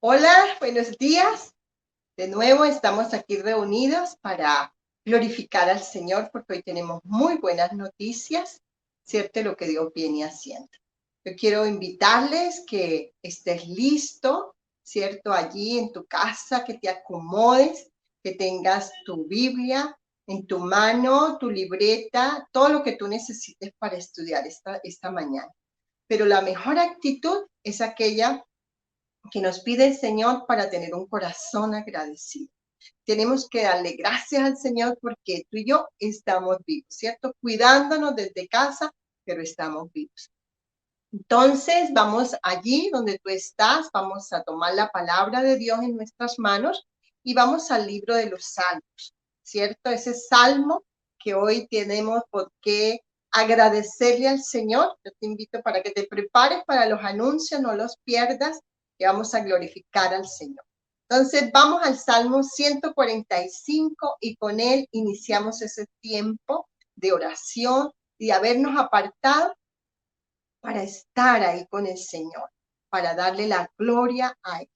Hola, buenos días. De nuevo estamos aquí reunidos para glorificar al Señor porque hoy tenemos muy buenas noticias, ¿cierto? Lo que Dios viene haciendo. Yo quiero invitarles que estés listo, ¿cierto? Allí en tu casa, que te acomodes, que tengas tu Biblia en tu mano, tu libreta, todo lo que tú necesites para estudiar esta mañana. Pero la mejor actitud es aquella que nos pide el Señor para tener un corazón agradecido. Tenemos que darle gracias al Señor porque tú y yo estamos vivos, ¿cierto? Cuidándonos desde casa, pero estamos vivos. Entonces, vamos allí donde tú estás, vamos a tomar la palabra de Dios en nuestras manos y vamos al libro de los Salmos, ¿cierto? Ese salmo que hoy tenemos por qué agradecerle al Señor. Yo te invito para que te prepares para los anuncios, no los pierdas, que vamos a glorificar al Señor. Entonces, vamos al Salmo 145 y con él iniciamos ese tiempo de oración y de habernos apartado para estar ahí con el Señor, para darle la gloria a Él.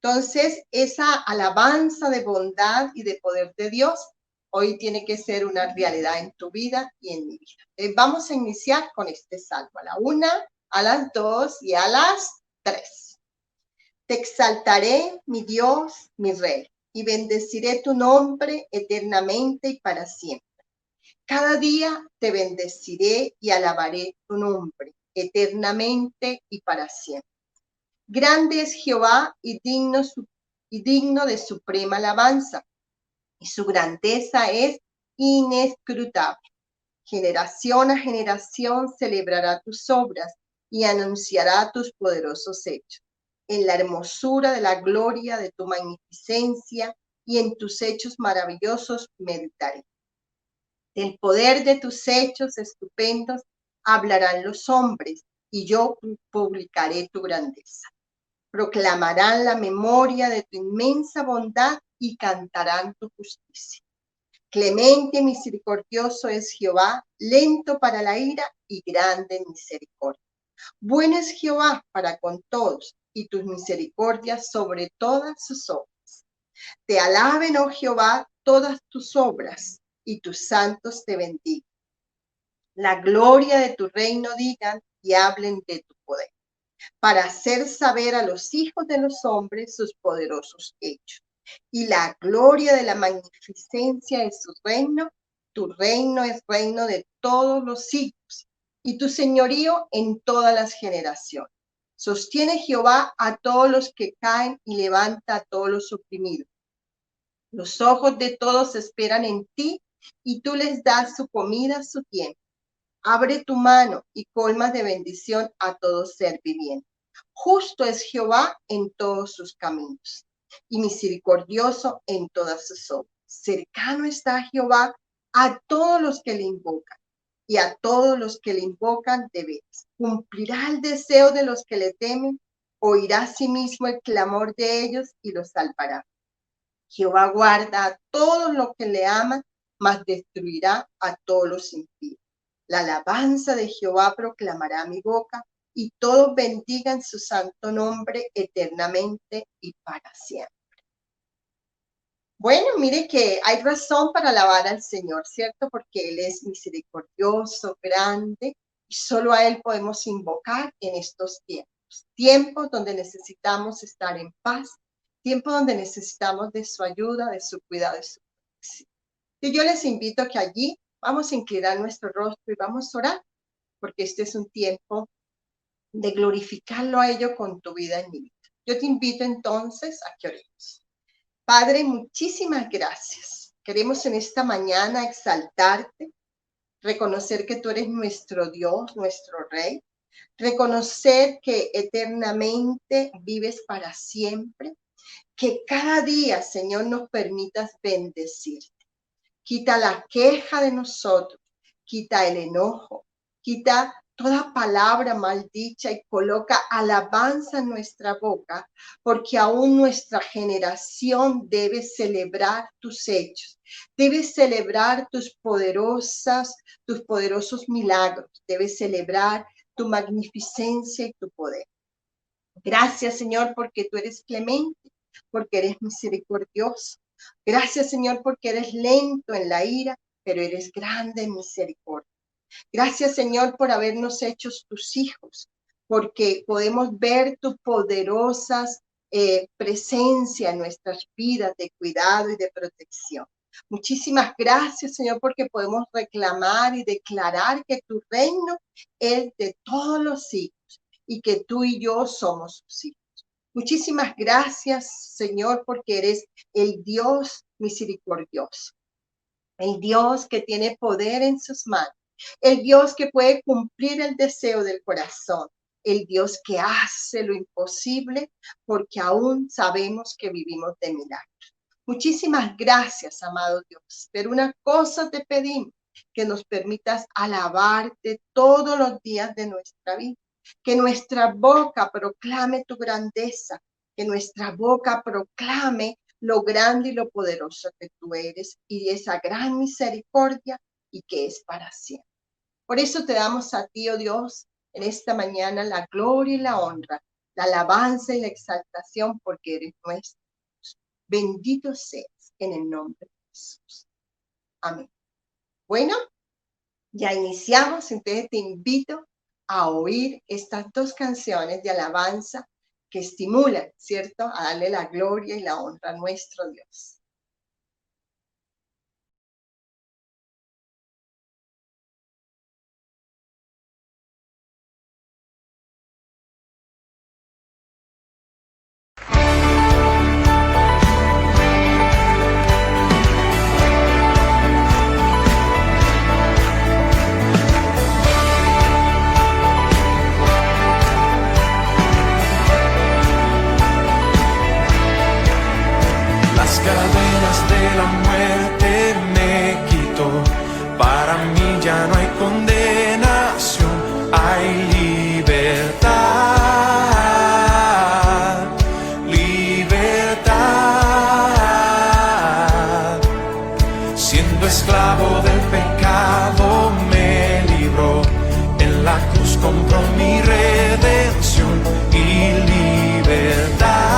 Entonces, esa alabanza de bondad y de poder de Dios hoy tiene que ser una realidad en tu vida y en mi vida. Vamos a iniciar con este salmo, a la 1, a las 2 y a las 3. Te exaltaré, mi Dios, mi Rey, y bendeciré tu nombre eternamente y para siempre. Cada día te bendeciré y alabaré tu nombre eternamente y para siempre. Grande es Jehová y digno de suprema alabanza, y su grandeza es inescrutable. Generación a generación celebrará tus obras y anunciará tus poderosos hechos. En la hermosura de la gloria de tu magnificencia y en tus hechos maravillosos meditaré. Del poder de tus hechos estupendos hablarán los hombres, y yo publicaré tu grandeza. Proclamarán la memoria de tu inmensa bondad y cantarán tu justicia. Clemente y misericordioso es Jehová, lento para la ira y grande en misericordia. Bueno es Jehová para con todos, y tus misericordias sobre todas sus obras. Te alaben, oh Jehová, todas tus obras, y tus santos te bendigan. La gloria de tu reino digan y hablen de tu poder, para hacer saber a los hijos de los hombres sus poderosos hechos. Y la gloria de la magnificencia de su reino, tu reino es reino de todos los siglos, y tu señorío en todas las generaciones. Sostiene Jehová a todos los que caen y levanta a todos los oprimidos. Los ojos de todos esperan en ti, y tú les das su comida a su tiempo. Abre tu mano y colmas de bendición a todo ser viviente. Justo es Jehová en todos sus caminos y misericordioso en todas sus obras. Cercano está Jehová a todos los que le invocan, y a todos los que le invocan de veras. Cumplirá el deseo de los que le temen, oirá a sí mismo el clamor de ellos y los salvará. Jehová guarda a todos los que le aman, mas destruirá a todos los impíos. La alabanza de Jehová proclamará mi boca, y todos bendigan su santo nombre eternamente y para siempre. Bueno, mire que hay razón para alabar al Señor, ¿cierto? Porque Él es misericordioso, grande, y solo a Él podemos invocar en estos tiempos. Tiempos donde necesitamos estar en paz, tiempos donde necesitamos de su ayuda, de su cuidado, de su protección. Y yo les invito a que allí vamos a inclinar nuestro rostro y vamos a orar, porque este es un tiempo de glorificarlo a ello con tu vida en mi vida. Yo te invito entonces a que oremos. Padre, muchísimas gracias. Queremos en esta mañana exaltarte, reconocer que tú eres nuestro Dios, nuestro Rey, reconocer que eternamente vives para siempre, que cada día, Señor, nos permitas bendecirte. Quita la queja de nosotros, quita el enojo, quita toda palabra maldicha y coloca alabanza en nuestra boca, porque aún nuestra generación debe celebrar tus hechos, debe celebrar tus poderosos milagros, debe celebrar tu magnificencia y tu poder. Gracias, Señor, porque tú eres clemente, porque eres misericordioso. Gracias, Señor, porque eres lento en la ira, pero eres grande en misericordia. Gracias, Señor, por habernos hecho tus hijos, porque podemos ver tu poderosa presencia en nuestras vidas de cuidado y de protección. Muchísimas gracias, Señor, porque podemos reclamar y declarar que tu reino es de todos los hijos y que tú y yo somos sus hijos. Muchísimas gracias, Señor, porque eres el Dios misericordioso, el Dios que tiene poder en sus manos, el Dios que puede cumplir el deseo del corazón, el Dios que hace lo imposible porque aún sabemos que vivimos de milagros. Muchísimas gracias, amado Dios, pero una cosa te pedimos, que nos permitas alabarte todos los días de nuestra vida, que nuestra boca proclame tu grandeza, que nuestra boca proclame lo grande y lo poderoso que tú eres y esa gran misericordia y que es para siempre. Por eso te damos a ti, oh Dios, en esta mañana la gloria y la honra, la alabanza y la exaltación porque eres nuestro Dios. Bendito seas en el nombre de Jesús. Amén. Bueno, ya iniciamos, entonces te invito a oír estas dos canciones de alabanza que estimulan, ¿cierto?, a darle la gloria y la honra a nuestro Dios. Las cadenas de la muerte me quitó, para mí ya no hay condenación, hay libertad, libertad. Siendo esclavo del pecado me libró, en la cruz compró mi redención y libertad.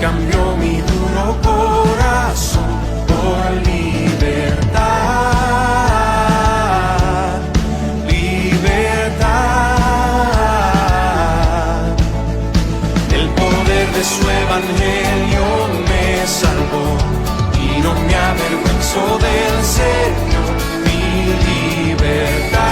Cambió mi duro corazón por libertad, libertad. El poder de su evangelio me salvó y no me avergüenzo del Señor, mi libertad.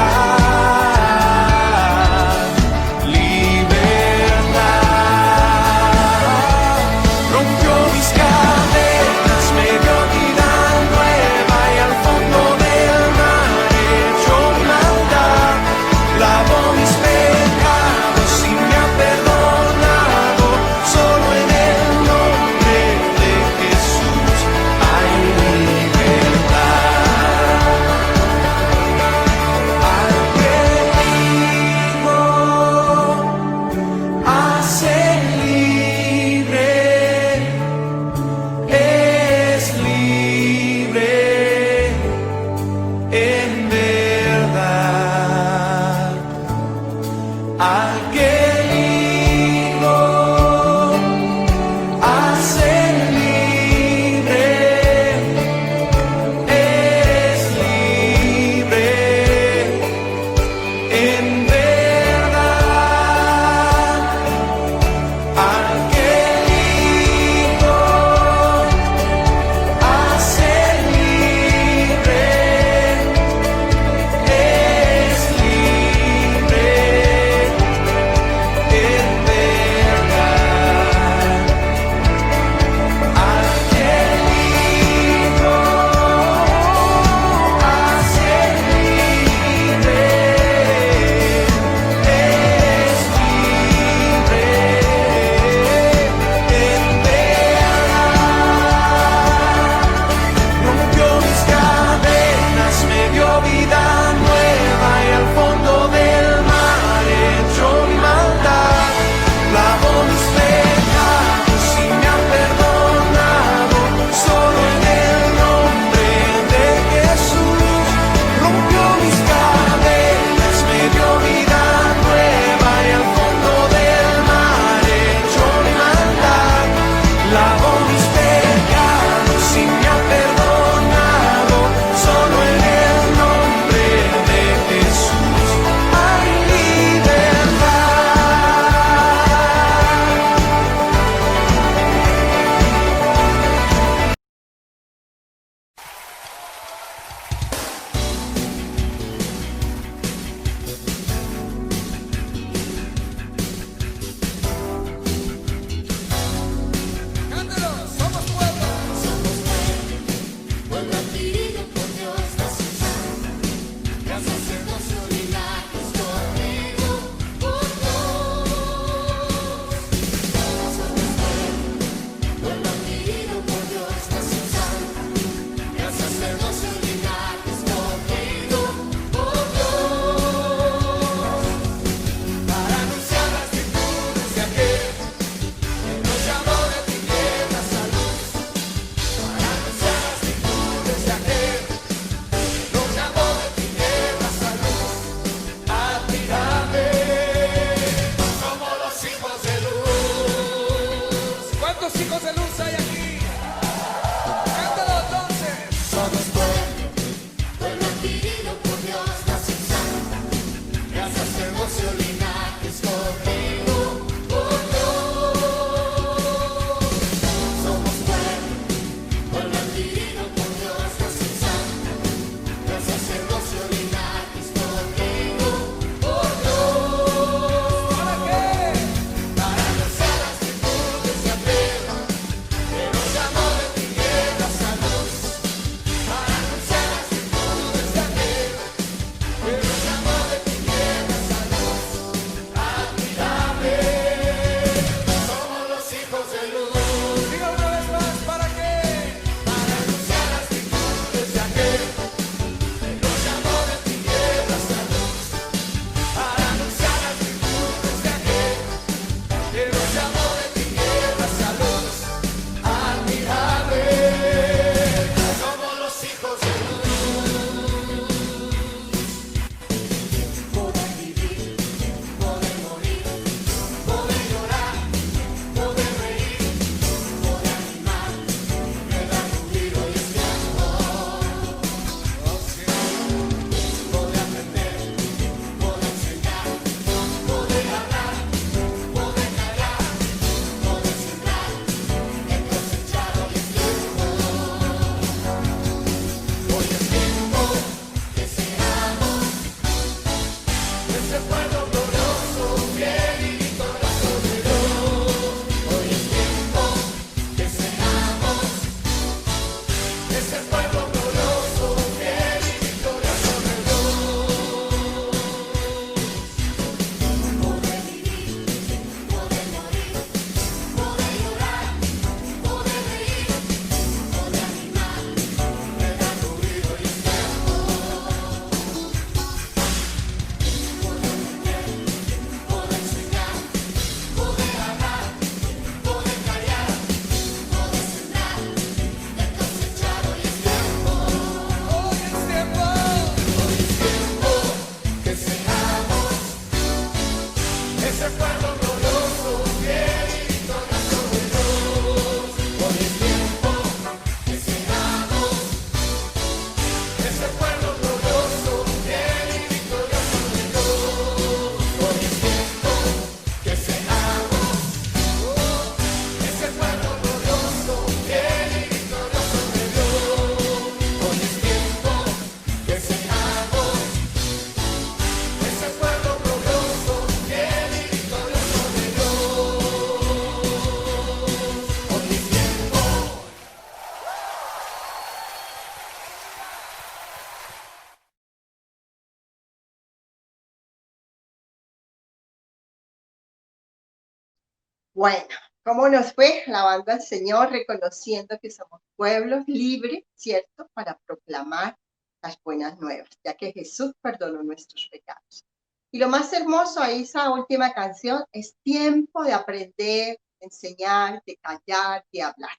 Bueno, ¿cómo nos fue? Alabando al Señor, reconociendo que somos pueblos libres, ¿cierto? Para proclamar las buenas nuevas, ya que Jesús perdonó nuestros pecados. Y lo más hermoso ahí, esa última canción, es tiempo de aprender, de enseñar, de callar, de hablar.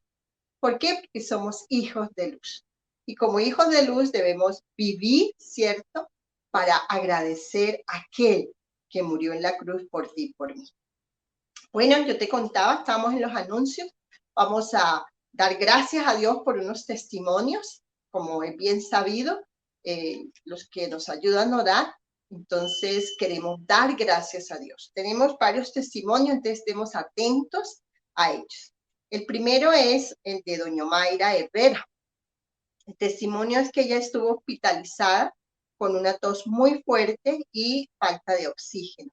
¿Por qué? Porque somos hijos de luz. Y como hijos de luz debemos vivir, ¿cierto? Para agradecer a aquel que murió en la cruz por ti y por mí. Bueno, yo te contaba, estamos en los anuncios. Vamos a dar gracias a Dios por unos testimonios, como es bien sabido, los que nos ayudan a orar. Entonces, queremos dar gracias a Dios. Tenemos varios testimonios, entonces estemos atentos a ellos. El primero es el de doña Mayra Herrera. El testimonio es que ella estuvo hospitalizada con una tos muy fuerte y falta de oxígeno,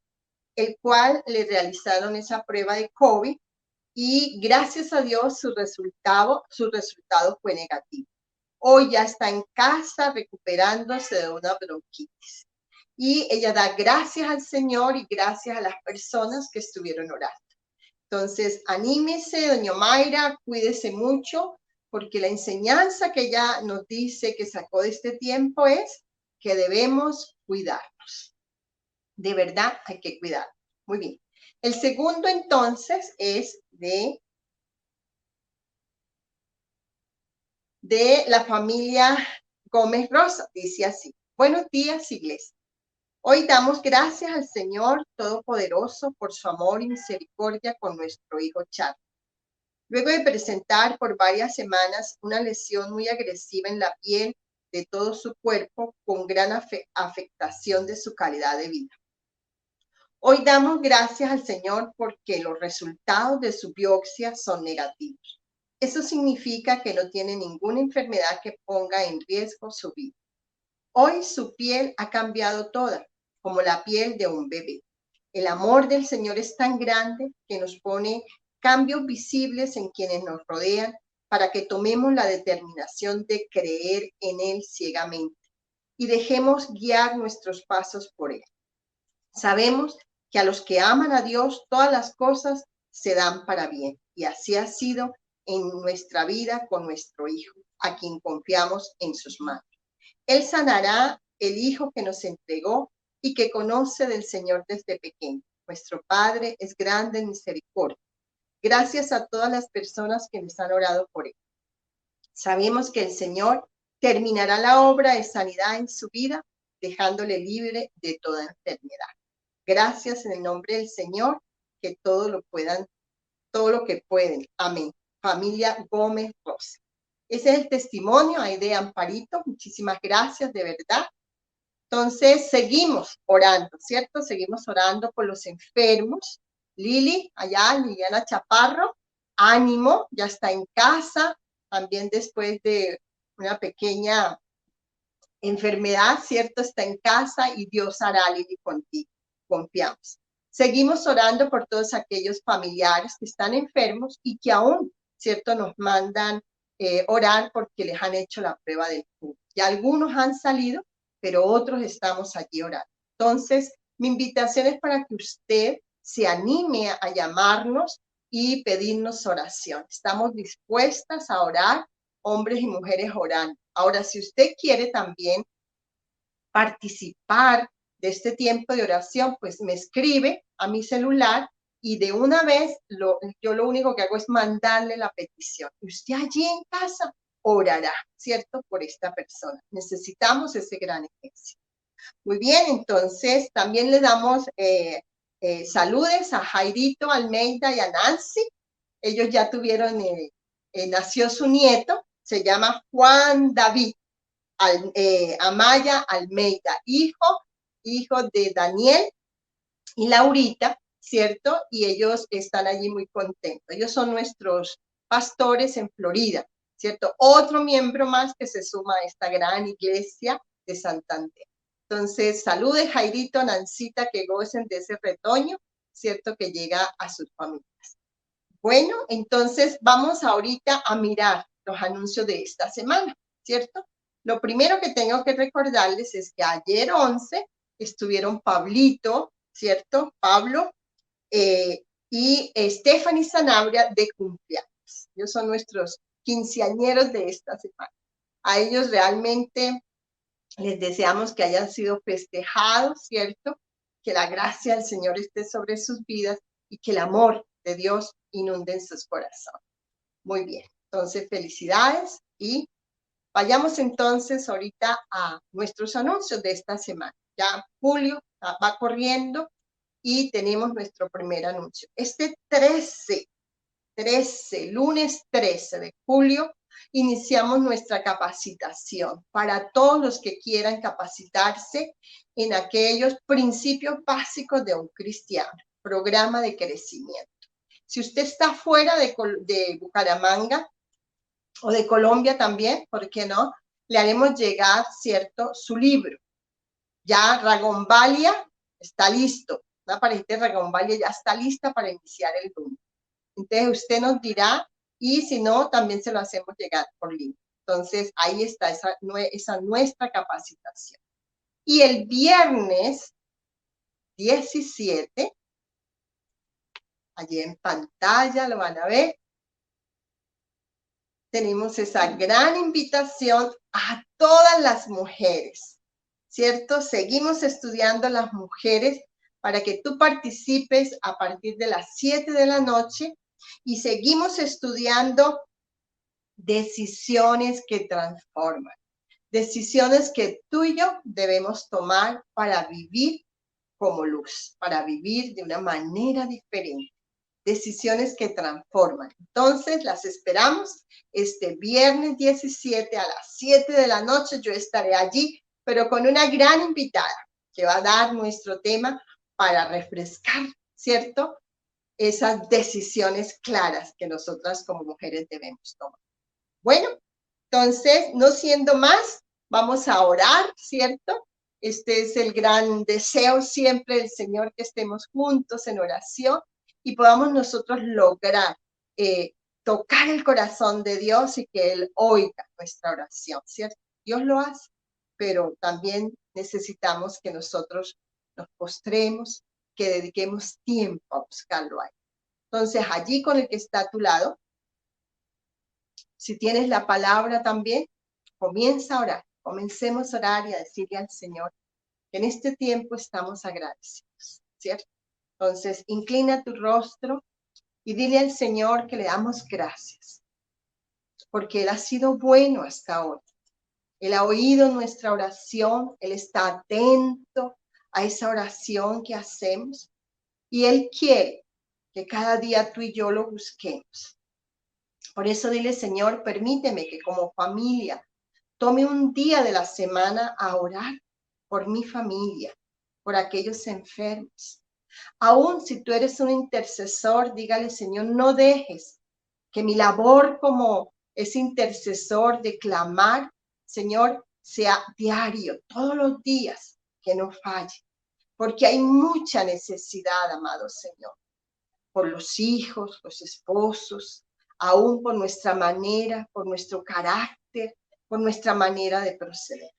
el cual le realizaron esa prueba de COVID y gracias a Dios su resultado fue negativo. Hoy ya está en casa recuperándose de una bronquitis. Y ella da gracias al Señor y gracias a las personas que estuvieron orando. Entonces, anímese, doña Mayra, cuídese mucho, porque la enseñanza que ella nos dice que sacó de este tiempo es que debemos cuidarnos. De verdad hay que cuidarnos. Muy bien. El segundo entonces es de la familia Gómez Rosa. Dice así: buenos días, iglesia. Hoy damos gracias al Señor Todopoderoso por su amor y misericordia con nuestro hijo Charlie. Luego de presentar por varias semanas una lesión muy agresiva en la piel de todo su cuerpo con gran afectación de su calidad de vida. Hoy damos gracias al Señor porque los resultados de su biopsia son negativos. Eso significa que no tiene ninguna enfermedad que ponga en riesgo su vida. Hoy su piel ha cambiado toda, como la piel de un bebé. El amor del Señor es tan grande que nos pone cambios visibles en quienes nos rodean para que tomemos la determinación de creer en Él ciegamente y dejemos guiar nuestros pasos por Él. Sabemos que a los que aman a Dios todas las cosas se dan para bien, y así ha sido en nuestra vida con nuestro hijo, a quien confiamos en sus manos. Él sanará el hijo que nos entregó y que conoce del Señor desde pequeño. Nuestro Padre es grande en misericordia. Gracias a todas las personas que nos han orado por él. Sabemos que el Señor terminará la obra de sanidad en su vida, dejándole libre de toda enfermedad. Gracias en el nombre del Señor, que todo lo que pueden. Amén. Familia Gómez Rosa. Ese es el testimonio ahí de Amparito. Muchísimas gracias, de verdad. Entonces, seguimos orando, ¿cierto? Seguimos orando por los enfermos. Lili, allá, Liliana Chaparro, ánimo, ya está en casa, también después de una pequeña enfermedad, ¿cierto? Está en casa y Dios hará, Lili, contigo. Confiamos. Seguimos orando por todos aquellos familiares que están enfermos y que aún, ¿cierto? Nos mandan orar porque les han hecho la prueba del COVID. Ya algunos han salido, pero otros estamos allí orando. Entonces, mi invitación es para que usted se anime a llamarnos y pedirnos oración. Estamos dispuestas a orar, hombres y mujeres orando. Ahora, si usted quiere también participar de este tiempo de oración, pues me escribe a mi celular y de una vez yo lo único que hago es mandarle la petición. Y usted allí en casa orará, ¿cierto? Por esta persona. Necesitamos ese gran ejército. Muy bien, entonces también le damos saludes a Jairito Almeida y a Nancy. Ellos ya tuvieron, nació su nieto, se llama Juan David Amaya Almeida, hijo de Daniel y Laurita, ¿cierto? Y ellos están allí muy contentos. Ellos son nuestros pastores en Florida, ¿cierto? Otro miembro más que se suma a esta gran iglesia de Santander. Entonces, salude Jairito, Nancita, que gocen de ese retoño, ¿cierto? Que llega a sus familias. Bueno, entonces vamos ahorita a mirar los anuncios de esta semana, ¿cierto? Lo primero que tengo que recordarles es que ayer 11 estuvieron Pablito, ¿cierto? Pablo, y Stephanie Sanabria de cumpleaños. Ellos son nuestros quinceañeros de esta semana. A ellos realmente les deseamos que hayan sido festejados, ¿cierto? Que la gracia del Señor esté sobre sus vidas y que el amor de Dios inunde en sus corazones. Muy bien, entonces felicidades y vayamos entonces ahorita a nuestros anuncios de esta semana. Ya julio va corriendo y tenemos nuestro primer anuncio. Este 13, lunes 13 de julio, iniciamos nuestra capacitación para todos los que quieran capacitarse en aquellos principios básicos de un cristiano, programa de crecimiento. Si usted está fuera de Bucaramanga o de Colombia también, ¿por qué no? Le haremos llegar, ¿cierto?, su libro. Ya Ragombalia está listo. Una parejita de Ragombalia ya está lista para iniciar el lunes. Entonces usted nos dirá, y si no, también se lo hacemos llegar por línea. Entonces ahí está esa nuestra capacitación. Y el viernes 17, allí en pantalla lo van a ver, tenemos esa gran invitación a todas las mujeres, ¿cierto? Seguimos estudiando las mujeres para que tú participes a partir de las 7 de la noche y seguimos estudiando decisiones que transforman, decisiones que tú y yo debemos tomar para vivir como luz, para vivir de una manera diferente. Decisiones que transforman. Entonces, las esperamos este viernes 17 a las 7 de la noche. Yo estaré allí, pero con una gran invitada que va a dar nuestro tema para refrescar, ¿cierto?, esas decisiones claras que nosotras como mujeres debemos tomar. Bueno, entonces, no siendo más, vamos a orar, ¿cierto? Este es el gran deseo siempre del Señor, que estemos juntos en oración y podamos nosotros lograr tocar el corazón de Dios y que Él oiga nuestra oración, ¿cierto? Dios lo hace, pero también necesitamos que nosotros nos postremos, que dediquemos tiempo a buscarlo a Él. Entonces, allí con el que está a tu lado, si tienes la palabra también, comienza a orar. Comencemos a orar y a decirle al Señor que en este tiempo estamos agradecidos, ¿cierto? Entonces, inclina tu rostro y dile al Señor que le damos gracias, porque Él ha sido bueno hasta ahora. Él ha oído nuestra oración, Él está atento a esa oración que hacemos y Él quiere que cada día tú y yo lo busquemos. Por eso dile, Señor, permíteme que como familia tome un día de la semana a orar por mi familia, por aquellos enfermos. Aún si tú eres un intercesor, dígale, Señor, no dejes que mi labor como ese intercesor de clamar, Señor, sea diario, todos los días, que no falle. Porque hay mucha necesidad, amado Señor, por los hijos, los esposos, aún por nuestra manera, por nuestro carácter, por nuestra manera de proceder.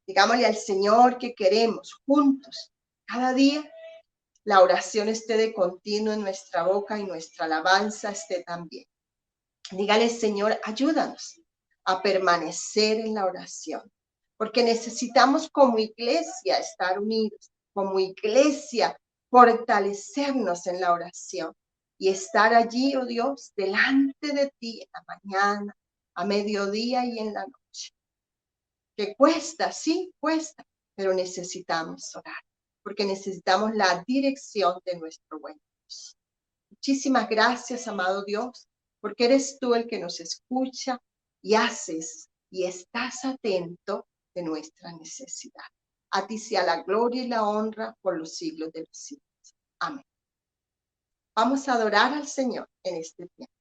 Digámosle al Señor que queremos juntos, cada día, la oración esté de continuo en nuestra boca y nuestra alabanza esté también. Dígale, Señor, ayúdanos a permanecer en la oración, porque necesitamos como iglesia estar unidos, como iglesia fortalecernos en la oración y estar allí, oh Dios, delante de ti en la mañana, a mediodía y en la noche. Que cuesta, sí, cuesta, pero necesitamos orar, porque necesitamos la dirección de nuestro buen Dios. Muchísimas gracias, amado Dios, porque eres tú el que nos escucha y haces y estás atento de nuestra necesidad. A ti sea la gloria y la honra por los siglos de los siglos. Amén. Vamos a adorar al Señor en este tiempo.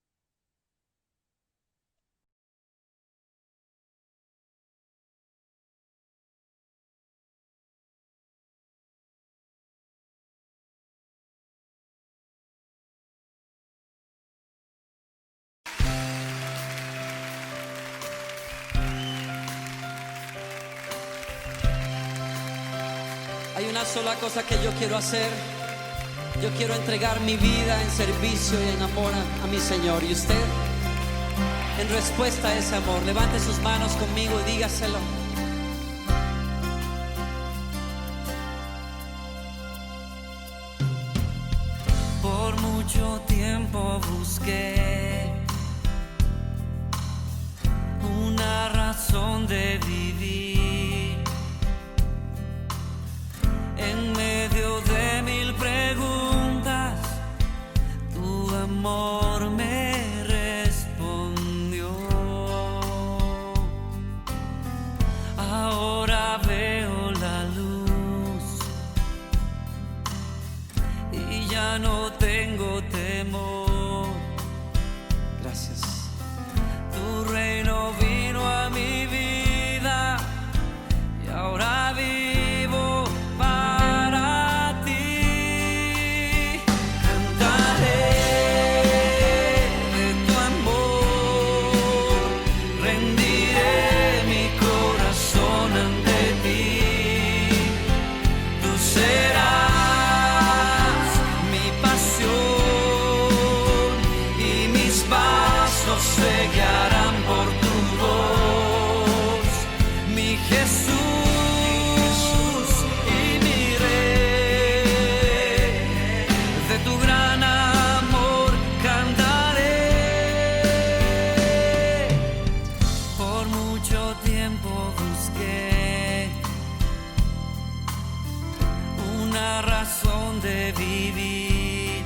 Hay una sola cosa que yo quiero hacer Yo quiero entregar mi vida en servicio y en amor a mi Señor. Y usted, en respuesta a ese amor, levante sus manos conmigo y dígaselo. Por mucho tiempo busqué una razón de vivir en medio de mil preguntas. Tu amor me respondió. Ahora veo la luz y ya no tengo temor. Gracias. Tu reino vino a mi vida y ahora vivo para ti. Cantaré de tu amor, rendiré mi corazón ante ti. Tú serás mi pasión y mis pasos se guiarán por tu voz, mi Jesús y mi Rey. De tu gran amor cantaré. Por mucho tiempo busqué una razón de vivir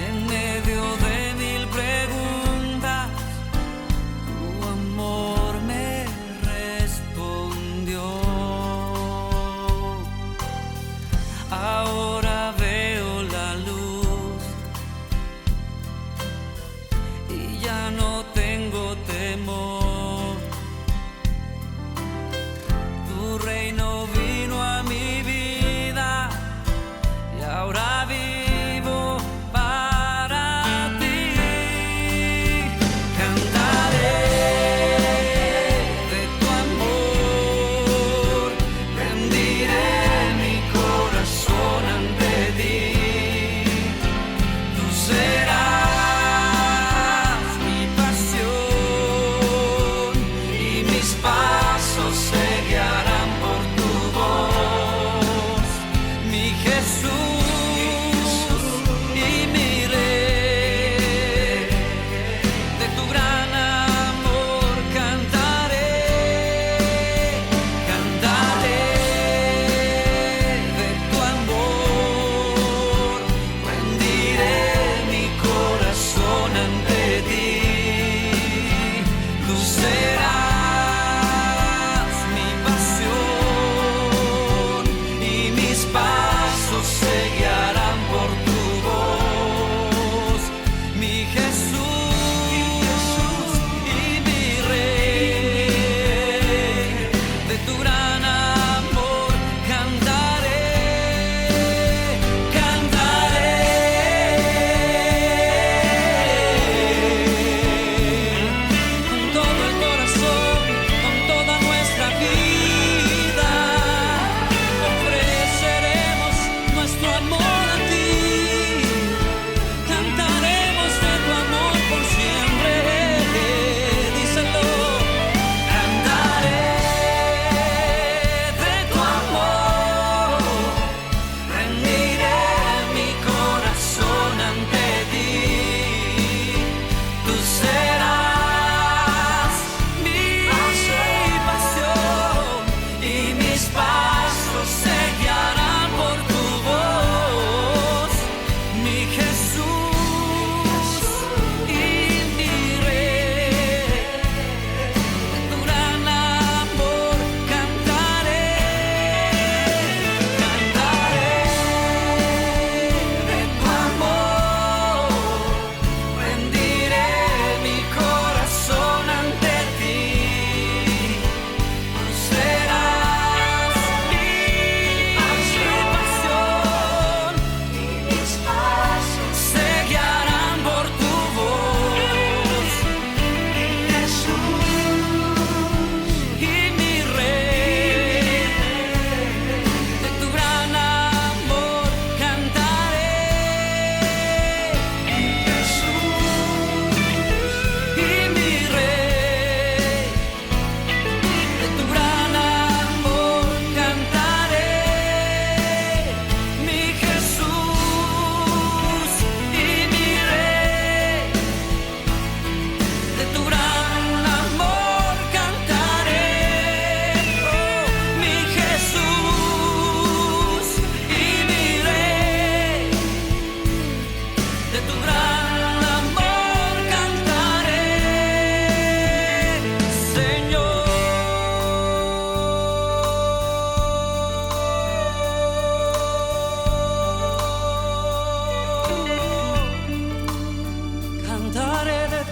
en medio de mil preguntas.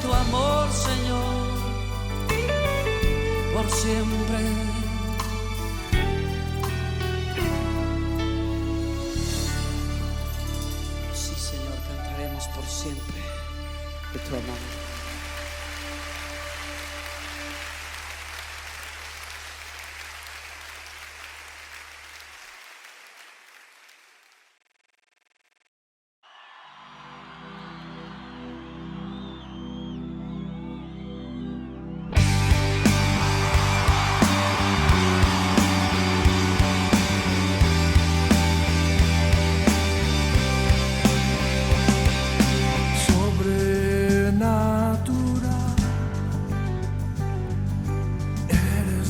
tu amor, Señor, por siempre. Sí, Señor, cantaremos por siempre de tu amor.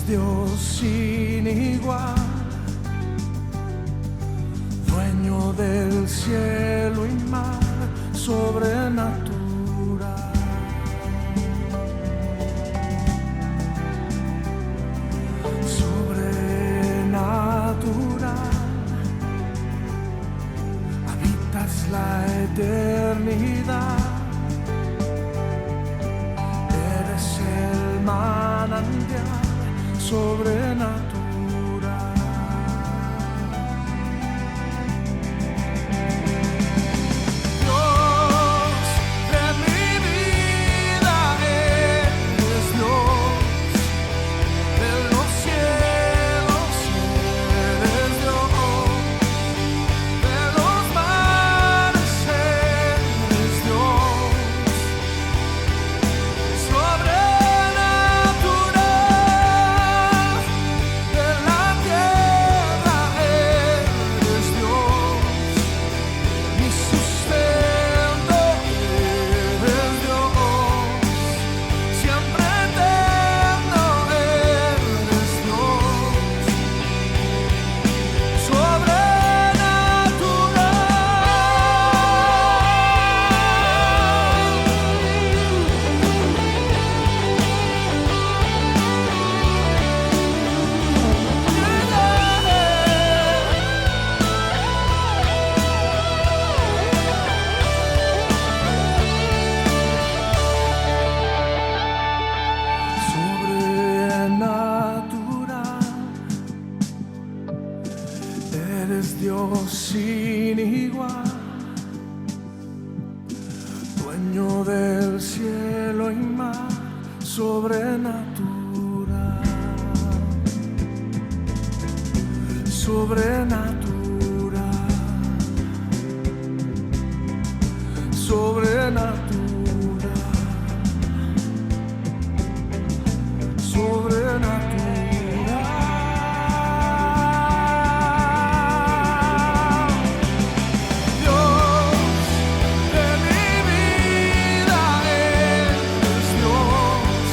Dios sin igual, dueño del cielo y mar, sobrenatural. Sobrenatural, habitas la eternidad, eres el manantial sobrenatural. Dios de mi vida, eres Dios de los cielos, eres Dios de los mares, eres Dios sobrenatural. De la tierra eres Dios, mi sustento eres Dios, siempre eterno eres Dios, sobrenatural. Sobrenatural, eres Dios sin igual, dueño del cielo y mar, sobrenatural, sobrenatural, sobrenatural, sobrenatural. Dios de mi vida, eres Dios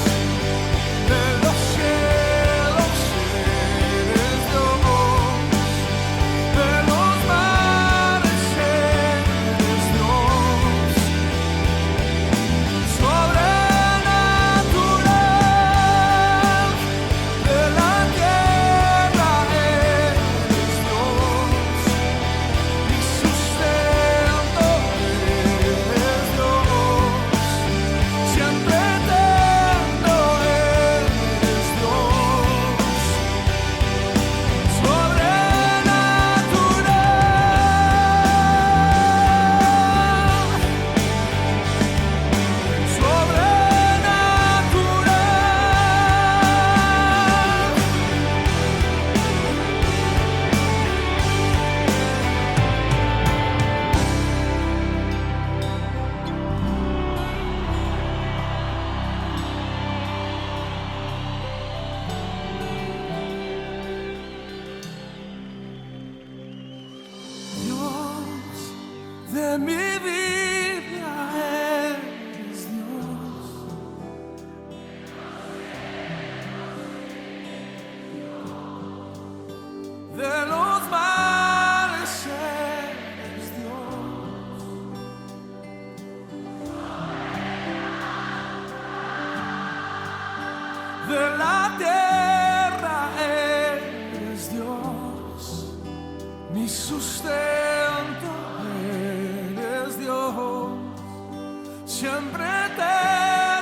de los cielos, eres Dios de los mares, eres Dios sobrenatural. De la tierra eres Dios, mi sustento eres Dios, siempre eterno eres Dios, sobrenatural. Dios de mi vida, eres Dios de los mares, eres Dios de la tierra, eres Dios, mi sustento eres Dios, siempre eterno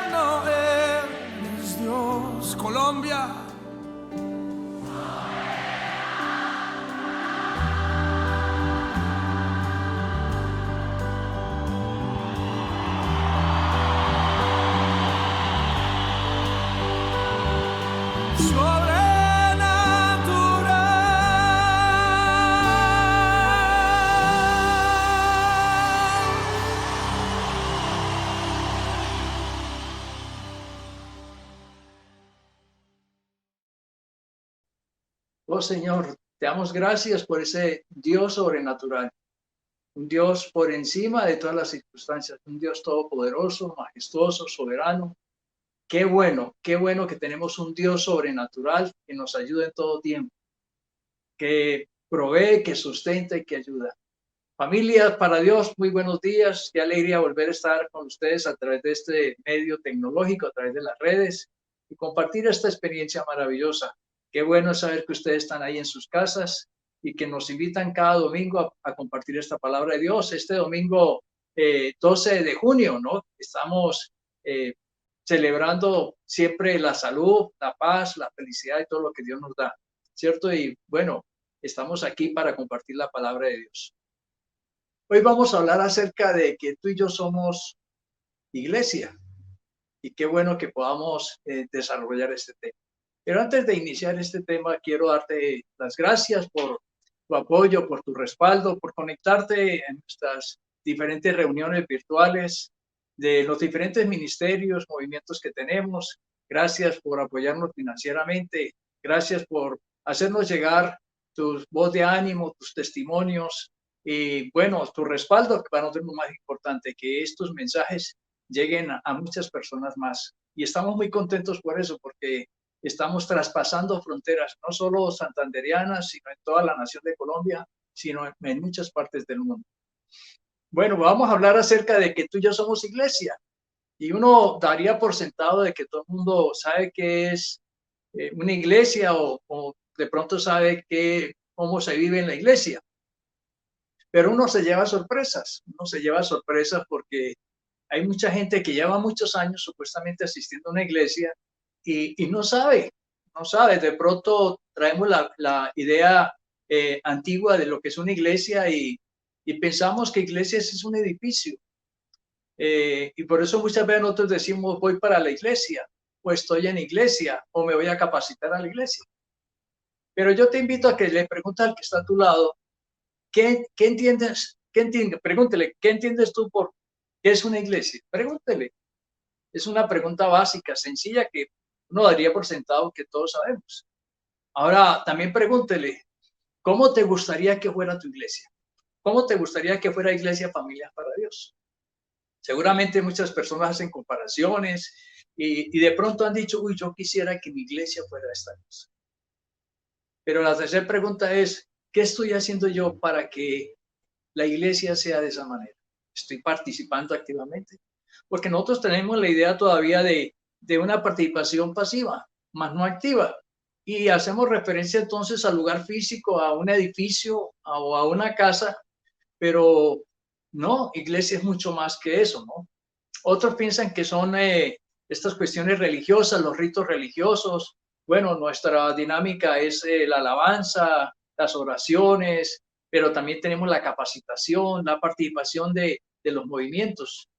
Vamos, Colombia. Oh Señor, te damos gracias por ese Dios sobrenatural, un Dios por encima de todas las circunstancias, un Dios todopoderoso, majestuoso, soberano. Qué bueno que tenemos un Dios sobrenatural que nos ayuda en todo tiempo, que provee, que sustenta y que ayuda. Familias, para Dios, muy buenos días. Qué alegría volver a estar con ustedes a través de este medio tecnológico, a través de las redes y compartir esta experiencia maravillosa. Qué bueno saber que ustedes están ahí en sus casas y que nos invitan cada domingo a compartir esta palabra de Dios. Este domingo 12 de junio, ¿no? Estamos celebrando siempre la salud, la paz, la felicidad y todo lo que Dios nos da, ¿cierto? Y bueno, estamos aquí para compartir la palabra de Dios. Hoy vamos a hablar acerca de que tú y yo somos iglesia y qué bueno que podamos desarrollar este tema. Pero antes de iniciar este tema, quiero darte las gracias por tu apoyo, por tu respaldo, por conectarte en nuestras diferentes reuniones virtuales de los diferentes ministerios, movimientos que tenemos. Gracias por apoyarnos financieramente. Gracias por hacernos llegar tu voz de ánimo, tus testimonios y, bueno, tu respaldo, que para nosotros es lo más importante, que estos mensajes lleguen a muchas personas más. Y estamos muy contentos por eso, porque estamos traspasando fronteras, no solo santanderianas, sino en toda la nación de Colombia, sino en muchas partes del mundo. Bueno, vamos a hablar acerca de que tú y yo somos iglesia. Y uno daría por sentado de que todo el mundo sabe qué es una iglesia o de pronto sabe cómo se vive en la iglesia. Pero uno se lleva sorpresas porque hay mucha gente que lleva muchos años supuestamente asistiendo a una iglesia y no sabe. De pronto traemos la idea antigua de lo que es una iglesia y pensamos que iglesia es un edificio. Y por eso muchas veces nosotros decimos voy para la iglesia, o estoy en iglesia, o me voy a capacitar a la iglesia. Pero yo te invito a que le preguntes al que está a tu lado, ¿qué entiendes? Pregúntele, ¿qué entiendes tú por qué es una iglesia? Pregúntele. Es una pregunta básica, sencilla, que uno daría por sentado que todos sabemos. Ahora, también pregúntele, ¿cómo te gustaría que fuera tu iglesia? ¿Cómo te gustaría que fuera Iglesia Familias para Dios? Seguramente muchas personas hacen comparaciones y de pronto han dicho, uy, yo quisiera que mi iglesia fuera esta cosa. Pero la tercera pregunta es, ¿qué estoy haciendo yo para que la iglesia sea de esa manera? ¿Estoy participando activamente? Porque nosotros tenemos la idea todavía de una participación pasiva, más no activa. Y hacemos referencia entonces al lugar físico, a un edificio o a una casa, pero no, iglesia es mucho más que eso, ¿no? Otros piensan que son estas cuestiones religiosas, los ritos religiosos. Bueno, nuestra dinámica es la alabanza, las oraciones, pero también tenemos la capacitación, la participación de los movimientos.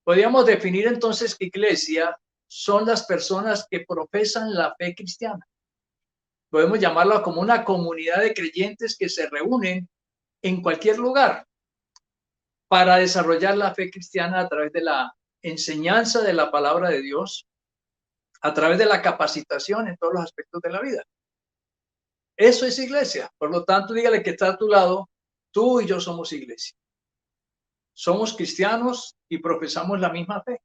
Podríamos definir entonces que iglesia son las personas que profesan la fe cristiana. Podemos llamarla como una comunidad de creyentes que se reúnen en cualquier lugar para desarrollar la fe cristiana a través de la enseñanza de la palabra de Dios, a través de la capacitación en todos los aspectos de la vida. Eso es iglesia. Por lo tanto, dígale que está a tu lado, tú y yo somos iglesia. Somos cristianos y profesamos la misma fe.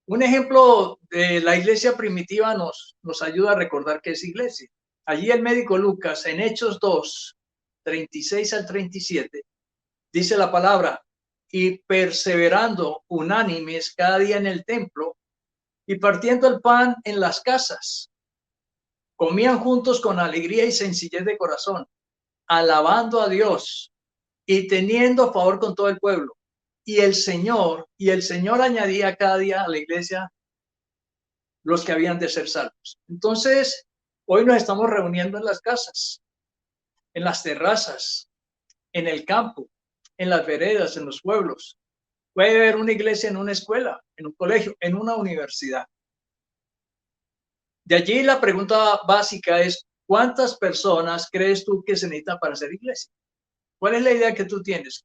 Un ejemplo de la iglesia primitiva nos ayuda a recordar que es iglesia. Allí el médico Lucas, en Hechos 2, 36 al 37, dice la palabra, y perseverando unánimes cada día en el templo y partiendo el pan en las casas, comían juntos con alegría y sencillez de corazón, alabando a Dios y teniendo favor con todo el pueblo. Y el Señor añadía cada día a la iglesia los que habían de ser salvos. Entonces, hoy nos estamos reuniendo en las casas, en las terrazas, en el campo, en las veredas, en los pueblos. Puede haber una iglesia en una escuela, en un colegio, en una universidad. De allí la pregunta básica es, ¿cuántas personas crees tú que se necesitan para hacer iglesia? ¿Cuál es la idea que tú tienes?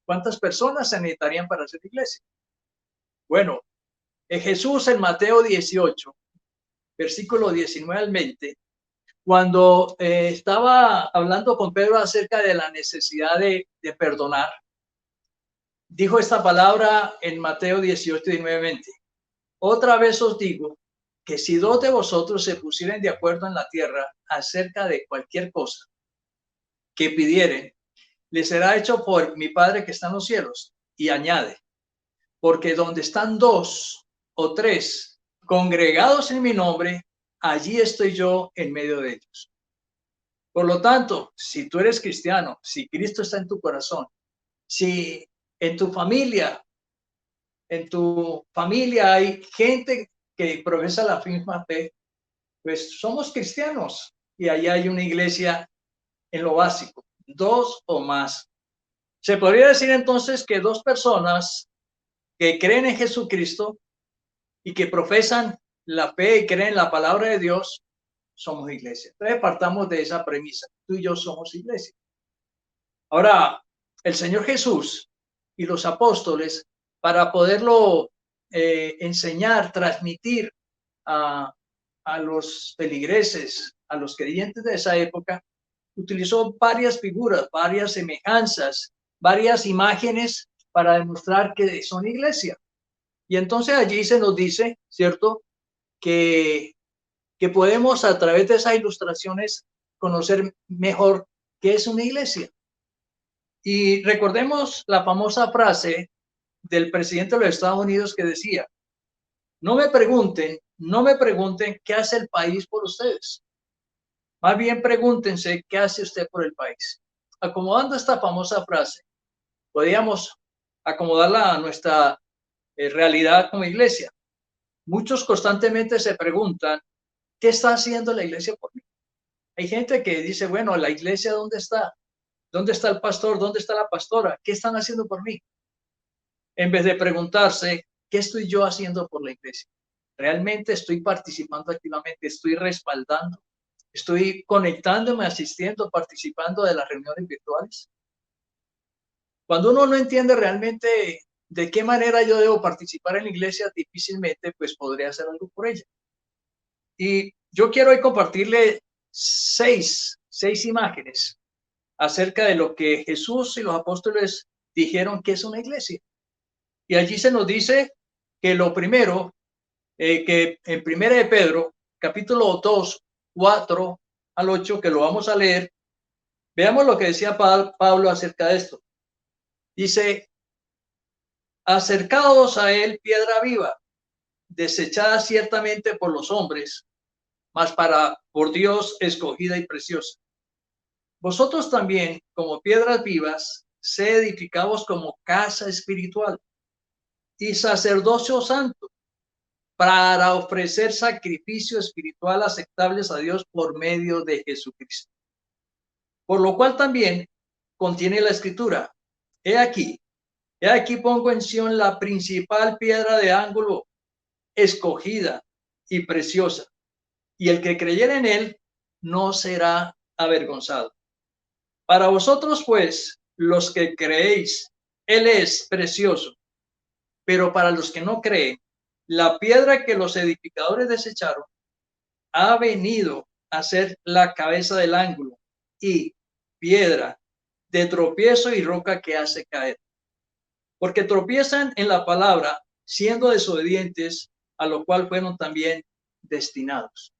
¿Cuántas personas se necesitarían para hacer iglesia? Bueno, Jesús en Mateo 18, versículo 19 al 20, cuando estaba hablando con Pedro acerca de la necesidad de perdonar, dijo esta palabra en Mateo 18, 19, 20. Otra vez os digo que si dos de vosotros se pusieren de acuerdo en la tierra acerca de cualquier cosa que pidieren, les será hecho por mi Padre que está en los cielos. Y añade, porque donde están dos o tres congregados en mi nombre, allí estoy yo en medio de ellos. Por lo tanto, si tú eres cristiano, si Cristo está en tu corazón, si en tu familia hay gente que profesa la misma fe, pues somos cristianos y allá hay una iglesia en lo básico, dos o más. Se podría decir entonces que dos personas que creen en Jesucristo y que profesan la fe y creen la palabra de Dios, somos iglesia. Entonces partamos de esa premisa. Tú y yo somos iglesia. Ahora, el Señor Jesús y los apóstoles, para poderlo enseñar, transmitir a los feligreses, a los creyentes de esa época, utilizó varias figuras, varias semejanzas, varias imágenes para demostrar que son iglesia. Y entonces allí se nos dice, ¿cierto?, que podemos a través de esas ilustraciones conocer mejor qué es una iglesia. Y recordemos la famosa frase del presidente de los Estados Unidos que decía, no me pregunten qué hace el país por ustedes. Más bien pregúntense qué hace usted por el país. Acomodando esta famosa frase, podríamos acomodarla a nuestra realidad como iglesia. Muchos constantemente se preguntan, ¿qué está haciendo la iglesia por mí? Hay gente que dice, bueno, la iglesia, ¿dónde está? ¿Dónde está el pastor? ¿Dónde está la pastora? ¿Qué están haciendo por mí? En vez de preguntarse, ¿qué estoy yo haciendo por la iglesia? ¿Realmente estoy participando activamente? ¿Estoy respaldando? ¿Estoy conectándome, asistiendo, participando de las reuniones virtuales? Cuando uno no entiende realmente de qué manera yo debo participar en la iglesia, difícilmente pues podré hacer algo por ella. Y yo quiero hoy compartirle seis imágenes acerca de lo que Jesús y los apóstoles dijeron que es una iglesia. Y allí se nos dice que lo primero, que en 1 de Pedro, capítulo 2, 4 al 8, que lo vamos a leer, veamos lo que decía Pablo acerca de esto. Dice, acercaos a él piedra viva, desechada ciertamente por los hombres, mas por Dios escogida y preciosa. Vosotros también, como piedras vivas, sed edificados como casa espiritual y sacerdocio santo, para ofrecer sacrificio espiritual aceptables a Dios por medio de Jesucristo. Por lo cual también contiene la escritura, he aquí pongo en Sión la principal piedra de ángulo, escogida y preciosa, y el que creyere en él no será avergonzado. Para vosotros, pues, los que creéis, él es precioso, pero para los que no creen, la piedra que los edificadores desecharon ha venido a ser la cabeza del ángulo y piedra de tropiezo y roca que hace caer. Porque tropiezan en la palabra, siendo desobedientes, a lo cual fueron también destinados.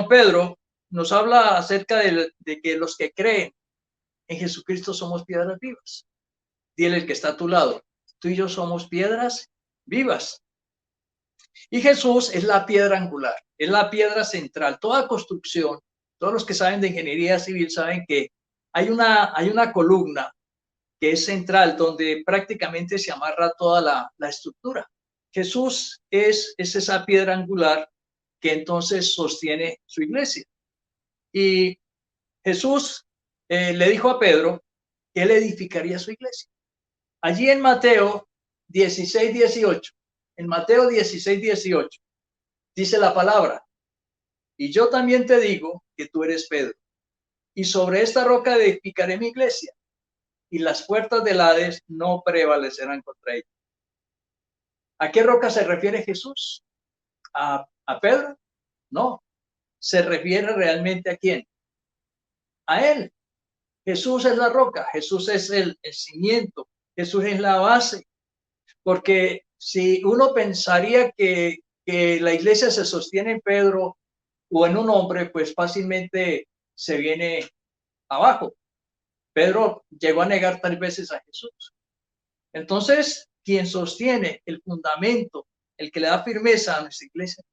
Pedro nos habla acerca de que los que creen en Jesucristo somos piedras vivas. Dile el que está a tu lado, tú y yo somos piedras vivas. Y Jesús es la piedra angular, es la piedra central. Toda construcción, todos los que saben de ingeniería civil saben que hay una columna que es central, donde prácticamente se amarra toda la estructura. Jesús es esa piedra angular que entonces sostiene su iglesia. Y Jesús le dijo a Pedro que él edificaría su iglesia. Allí en Mateo 16:18, en Mateo 16:18, dice la palabra: y yo también te digo que tú eres Pedro, y sobre esta roca edificaré mi iglesia, y las puertas del Hades no prevalecerán contra ella. ¿A qué roca se refiere Jesús? ¿A Pedro? No, se refiere realmente ¿a quién? A él. Jesús es la roca, Jesús es el cimiento, Jesús es la base, porque si uno pensaría que la iglesia se sostiene en Pedro o en un hombre, pues fácilmente se viene abajo. Pedro llegó a negar 3 veces a Jesús. Entonces, quien sostiene el fundamento, el que le da firmeza a nuestra iglesia.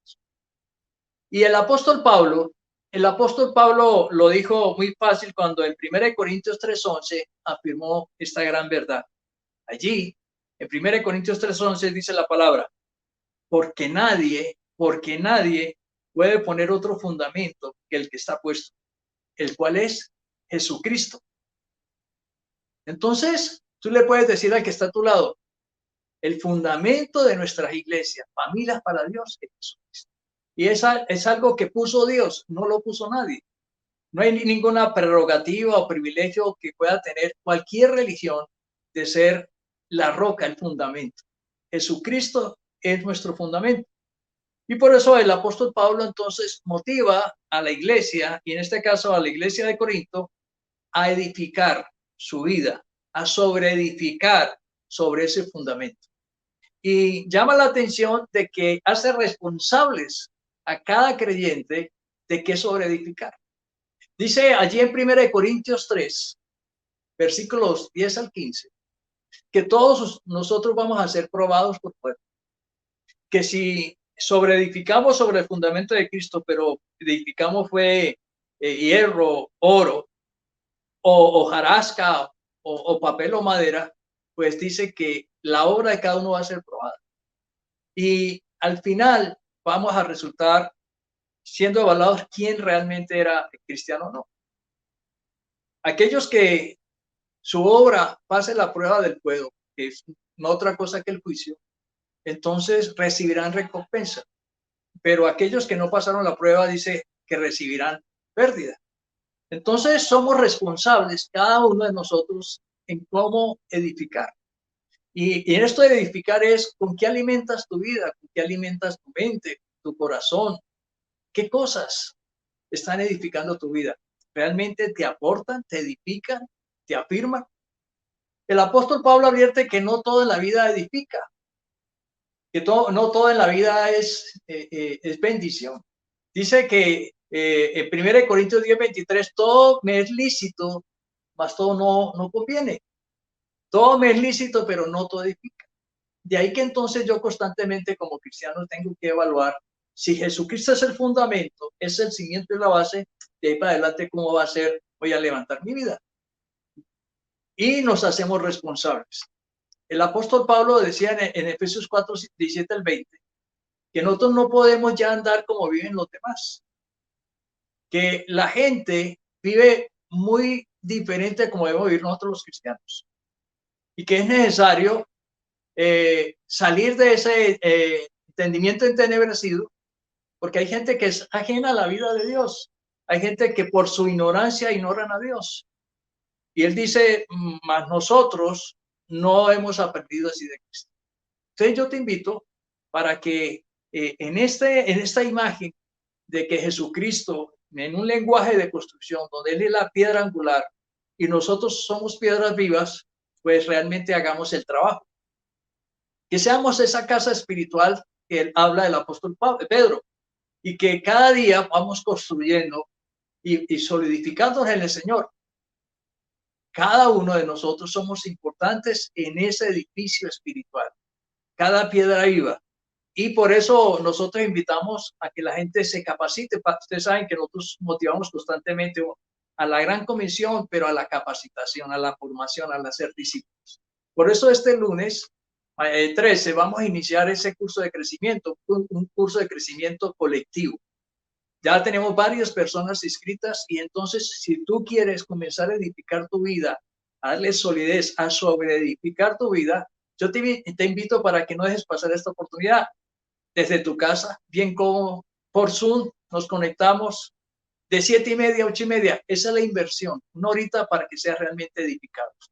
Y el apóstol Pablo lo dijo muy fácil cuando en 1 Corintios 3:11 afirmó esta gran verdad. Allí, en 1 Corintios 3:11 dice la palabra: porque nadie puede poner otro fundamento que el que está puesto, el cual es Jesucristo. Entonces, tú le puedes decir al que está a tu lado: el fundamento de nuestras iglesias, familias para Dios, es Jesucristo. Y es algo que puso Dios, no lo puso nadie. No hay ninguna prerrogativa o privilegio que pueda tener cualquier religión de ser la roca, el fundamento. Jesucristo es nuestro fundamento. Y por eso el apóstol Pablo entonces motiva a la iglesia, y en este caso a la iglesia de Corinto, a edificar su vida, a sobreedificar sobre ese fundamento. Y llama la atención de que hace responsables a cada creyente de qué sobreedificar. Dice allí en 1 Corintios 3, versículos 10 al 15, que todos nosotros vamos a ser probados por fuego. Que si sobreedificamos sobre el fundamento de Cristo, pero edificamos fue hierro, oro, o hojarasca, o papel o madera, pues dice que la obra de cada uno va a ser probada. Y al final vamos a resultar siendo evaluados quién realmente era cristiano o no. Aquellos que su obra pase la prueba del fuego, que es no otra cosa que el juicio, entonces recibirán recompensa. Pero aquellos que no pasaron la prueba, dice que recibirán pérdida. Entonces somos responsables, cada uno de nosotros, en cómo edificar. Y en esto de edificar es con qué alimentas tu vida, con qué alimentas tu mente, tu corazón. ¿Qué cosas están edificando tu vida? ¿Realmente te aportan, te edifican, te afirman? El apóstol Pablo advierte que no todo en la vida edifica, que no todo en la vida es bendición. Dice que en 1 Corintios 10:23, todo me es lícito, mas todo no conviene. Todo me es lícito, pero no todo edifica. De ahí que entonces yo constantemente como cristiano tengo que evaluar si Jesucristo es el fundamento, es el cimiento y la base, de ahí para adelante cómo va a ser, voy a levantar mi vida. Y nos hacemos responsables. El apóstol Pablo decía en Efesios 4:17 al 20, que nosotros no podemos ya andar como viven los demás. Que la gente vive muy diferente a como debemos vivir nosotros los cristianos. Y que es necesario salir de ese entendimiento entenebrecido, porque hay gente que es ajena a la vida de Dios. Hay gente que por su ignorancia ignoran a Dios. Y él dice, mas nosotros no hemos aprendido así de Cristo. Entonces yo te invito para que en esta imagen de que Jesucristo, en un lenguaje de construcción, donde Él es la piedra angular y nosotros somos piedras vivas, pues realmente hagamos el trabajo. Que seamos esa casa espiritual que él habla del apóstol Pedro, y que cada día vamos construyendo y solidificándonos en el Señor. Cada uno de nosotros somos importantes en ese edificio espiritual, cada piedra viva. Y por eso nosotros invitamos a que la gente se capacite. Ustedes saben que nosotros motivamos constantemente a la gran comisión, pero a la capacitación, a la formación, al hacer discípulos. Por eso este lunes 13, vamos a iniciar ese curso de crecimiento, un curso de crecimiento colectivo. Ya tenemos varias personas inscritas y entonces si tú quieres comenzar a edificar tu vida, a darle solidez, a sobreedificar tu vida, yo te invito para que no dejes pasar esta oportunidad. Desde tu casa, bien cómodo, por Zoom, nos conectamos de 7:30 a 8:30. Esa es la inversión, una horita para que seas realmente edificados.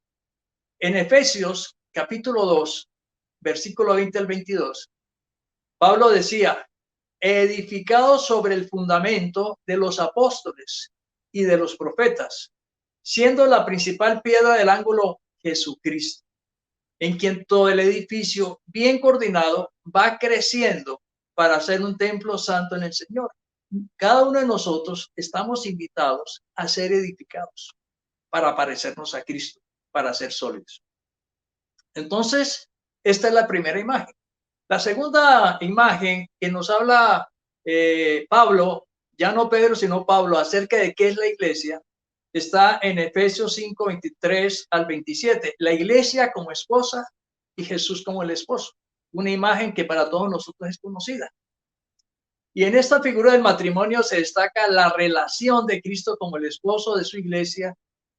En Efesios capítulo 2, versículo 20 al 22, Pablo decía, edificados sobre el fundamento de los apóstoles y de los profetas, siendo la principal piedra del ángulo Jesucristo, en quien todo el edificio bien coordinado va creciendo para ser un templo santo en el Señor. Cada uno de nosotros estamos invitados a ser edificados para parecernos a Cristo, para ser sólidos. Entonces, esta es la primera imagen. La segunda imagen que nos habla Pablo, ya no Pedro, sino Pablo, acerca de qué es la iglesia, está en Efesios 5, 23 al 27. La iglesia como esposa y Jesús como el esposo. Una imagen que para todos nosotros es conocida. Y en esta figura del matrimonio se destaca la relación de Cristo como el esposo de su iglesia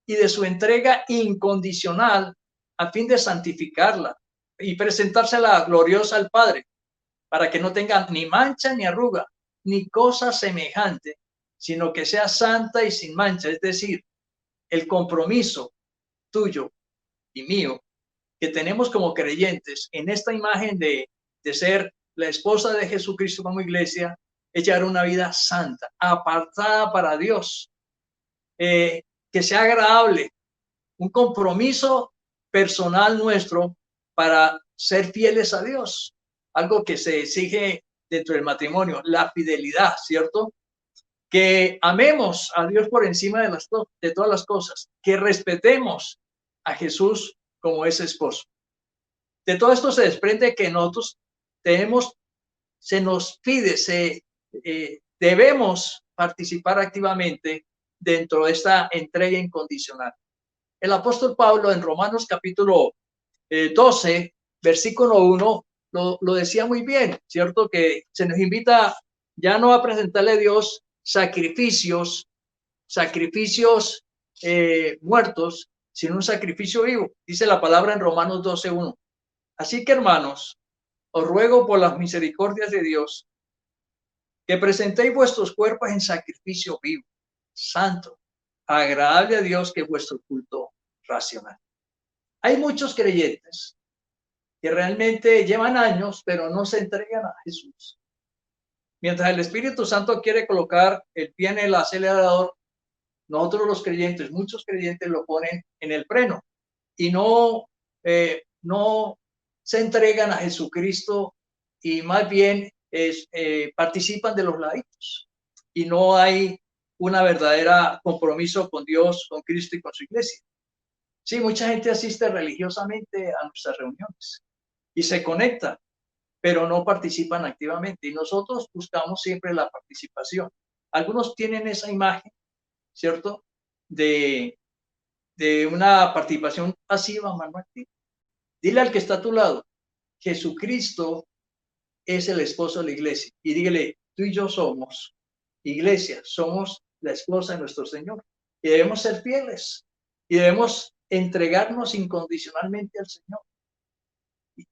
y de su entrega incondicional a fin de santificarla y presentársela gloriosa al Padre, para que no tenga ni mancha ni arruga, ni cosa semejante, sino que sea santa y sin mancha. Es decir, el compromiso tuyo y mío que tenemos como creyentes en esta imagen de ser la esposa de Jesucristo como iglesia, es llevar una vida santa, apartada para Dios, que sea agradable, un compromiso personal nuestro para ser fieles a Dios, algo que se exige dentro del matrimonio, la fidelidad, ¿cierto? Que amemos a Dios por encima de todas las cosas, que respetemos a Jesús como ese esposo. De todo esto se desprende que nosotros se nos pide, debemos participar activamente dentro de esta entrega incondicional. El apóstol Pablo en Romanos capítulo 12, versículo 1, lo decía muy bien, ¿cierto? Que se nos invita ya no a presentarle a Dios sacrificios muertos, sino un sacrificio vivo. Dice la palabra en Romanos 12:1. Así que, hermanos, os ruego por las misericordias de Dios que presentéis vuestros cuerpos en sacrificio vivo, santo, agradable a Dios, que es vuestro culto racional. Hay muchos creyentes que realmente llevan años, pero no se entregan a Jesús. Mientras el Espíritu Santo quiere colocar el pie en el acelerador, nosotros los creyentes, muchos creyentes lo ponen en el freno y no se entregan a Jesucristo y más bien participan de los laditos y no hay una verdadera compromiso con Dios, con Cristo y con su iglesia. Sí, mucha gente asiste religiosamente a nuestras reuniones y se conecta, pero no participan activamente y nosotros buscamos siempre la participación. Algunos tienen esa imagen, ¿cierto? De una participación pasiva, más no activa. Dile al que está a tu lado, Jesucristo es el esposo de la iglesia. Y dígale, tú y yo somos iglesia, somos la esposa de nuestro Señor. Y debemos ser fieles. Y debemos entregarnos incondicionalmente al Señor.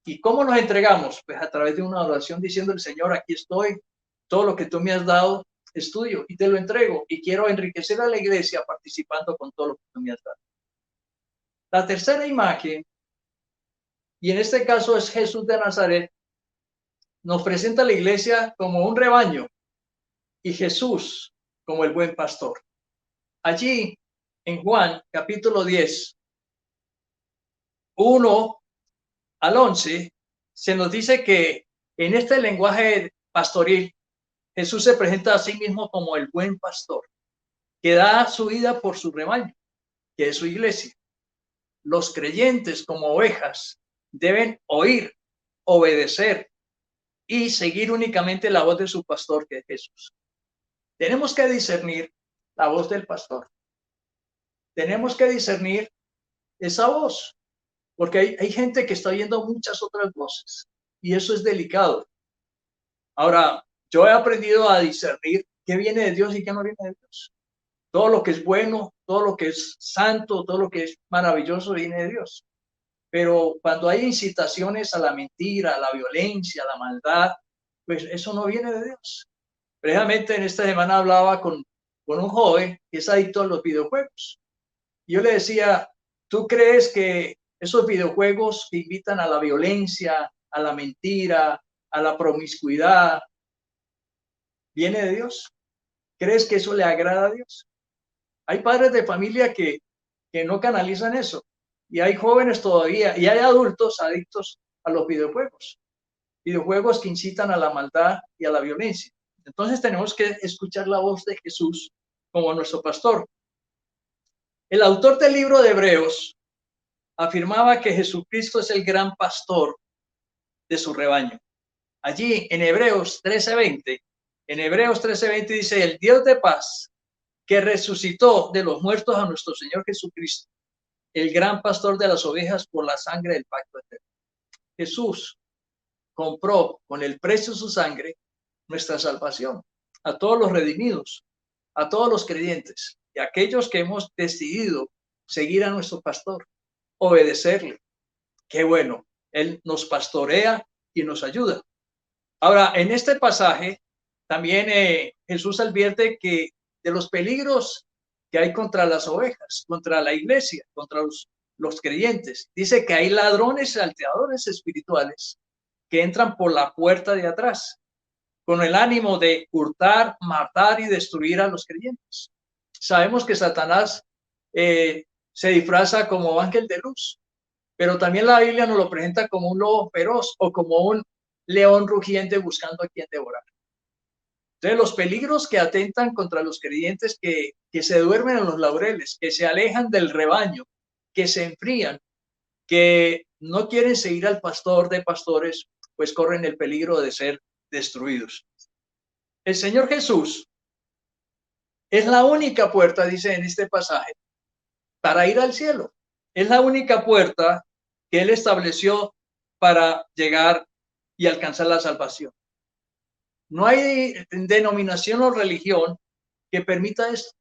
¿Y cómo nos entregamos? Pues a través de una oración diciendo al Señor, aquí estoy, todo lo que tú me has dado es tuyo y te lo entrego. Y quiero enriquecer a la iglesia participando con todo lo que tú me has dado. La tercera imagen, y en este caso es Jesús de Nazaret, nos presenta a la iglesia como un rebaño y Jesús como el buen pastor. Allí en Juan capítulo 10, 1 al 11, se nos dice que en este lenguaje pastoril, Jesús se presenta a sí mismo como el buen pastor, que da su vida por su rebaño, que es su iglesia. Los creyentes como ovejas deben oír, obedecer y seguir únicamente la voz de su pastor, que es Jesús. Tenemos que discernir la voz del pastor. Tenemos que discernir esa voz, porque hay gente que está oyendo muchas otras voces y eso es delicado. Ahora, yo he aprendido a discernir qué viene de Dios y qué no viene de Dios. Todo lo que es bueno, todo lo que es santo, todo lo que es maravilloso viene de Dios. Pero cuando hay incitaciones a la mentira, a la violencia, a la maldad, pues eso no viene de Dios. Precisamente en esta semana hablaba con un joven que es adicto a los videojuegos. Y yo le decía, ¿tú crees que esos videojuegos que invitan a la violencia, a la mentira, a la promiscuidad, viene de Dios? ¿Crees que eso le agrada a Dios? Hay padres de familia que no canalizan eso. Y hay jóvenes todavía, y hay adultos adictos a los videojuegos. Videojuegos que incitan a la maldad y a la violencia. Entonces tenemos que escuchar la voz de Jesús como nuestro pastor. El autor del libro de Hebreos afirmaba que Jesucristo es el gran pastor de su rebaño. Allí en Hebreos 13:20, dice, el Dios de paz que resucitó de los muertos a nuestro Señor Jesucristo, el gran pastor de las ovejas por la sangre del pacto eterno. Jesús compró con el precio de su sangre nuestra salvación, a todos los redimidos, a todos los creyentes y a aquellos que hemos decidido seguir a nuestro pastor, obedecerle. Qué bueno, él nos pastorea y nos ayuda. Ahora, en este pasaje también Jesús advierte que de los peligros que hay contra las ovejas, contra la iglesia, contra los creyentes. Dice que hay ladrones, salteadores espirituales que entran por la puerta de atrás con el ánimo de hurtar, matar y destruir a los creyentes. Sabemos que Satanás se disfraza como ángel de luz, pero también la Biblia nos lo presenta como un lobo feroz o como un león rugiente buscando a quien devorar. Entonces, los peligros que atentan contra los creyentes que se duermen en los laureles, que se alejan del rebaño, que se enfrían, que no quieren seguir al pastor de pastores, pues corren el peligro de ser destruidos. El Señor Jesús es la única puerta, dice en este pasaje, para ir al cielo. Es la única puerta que Él estableció para llegar y alcanzar la salvación. No hay denominación o religión que permita esto.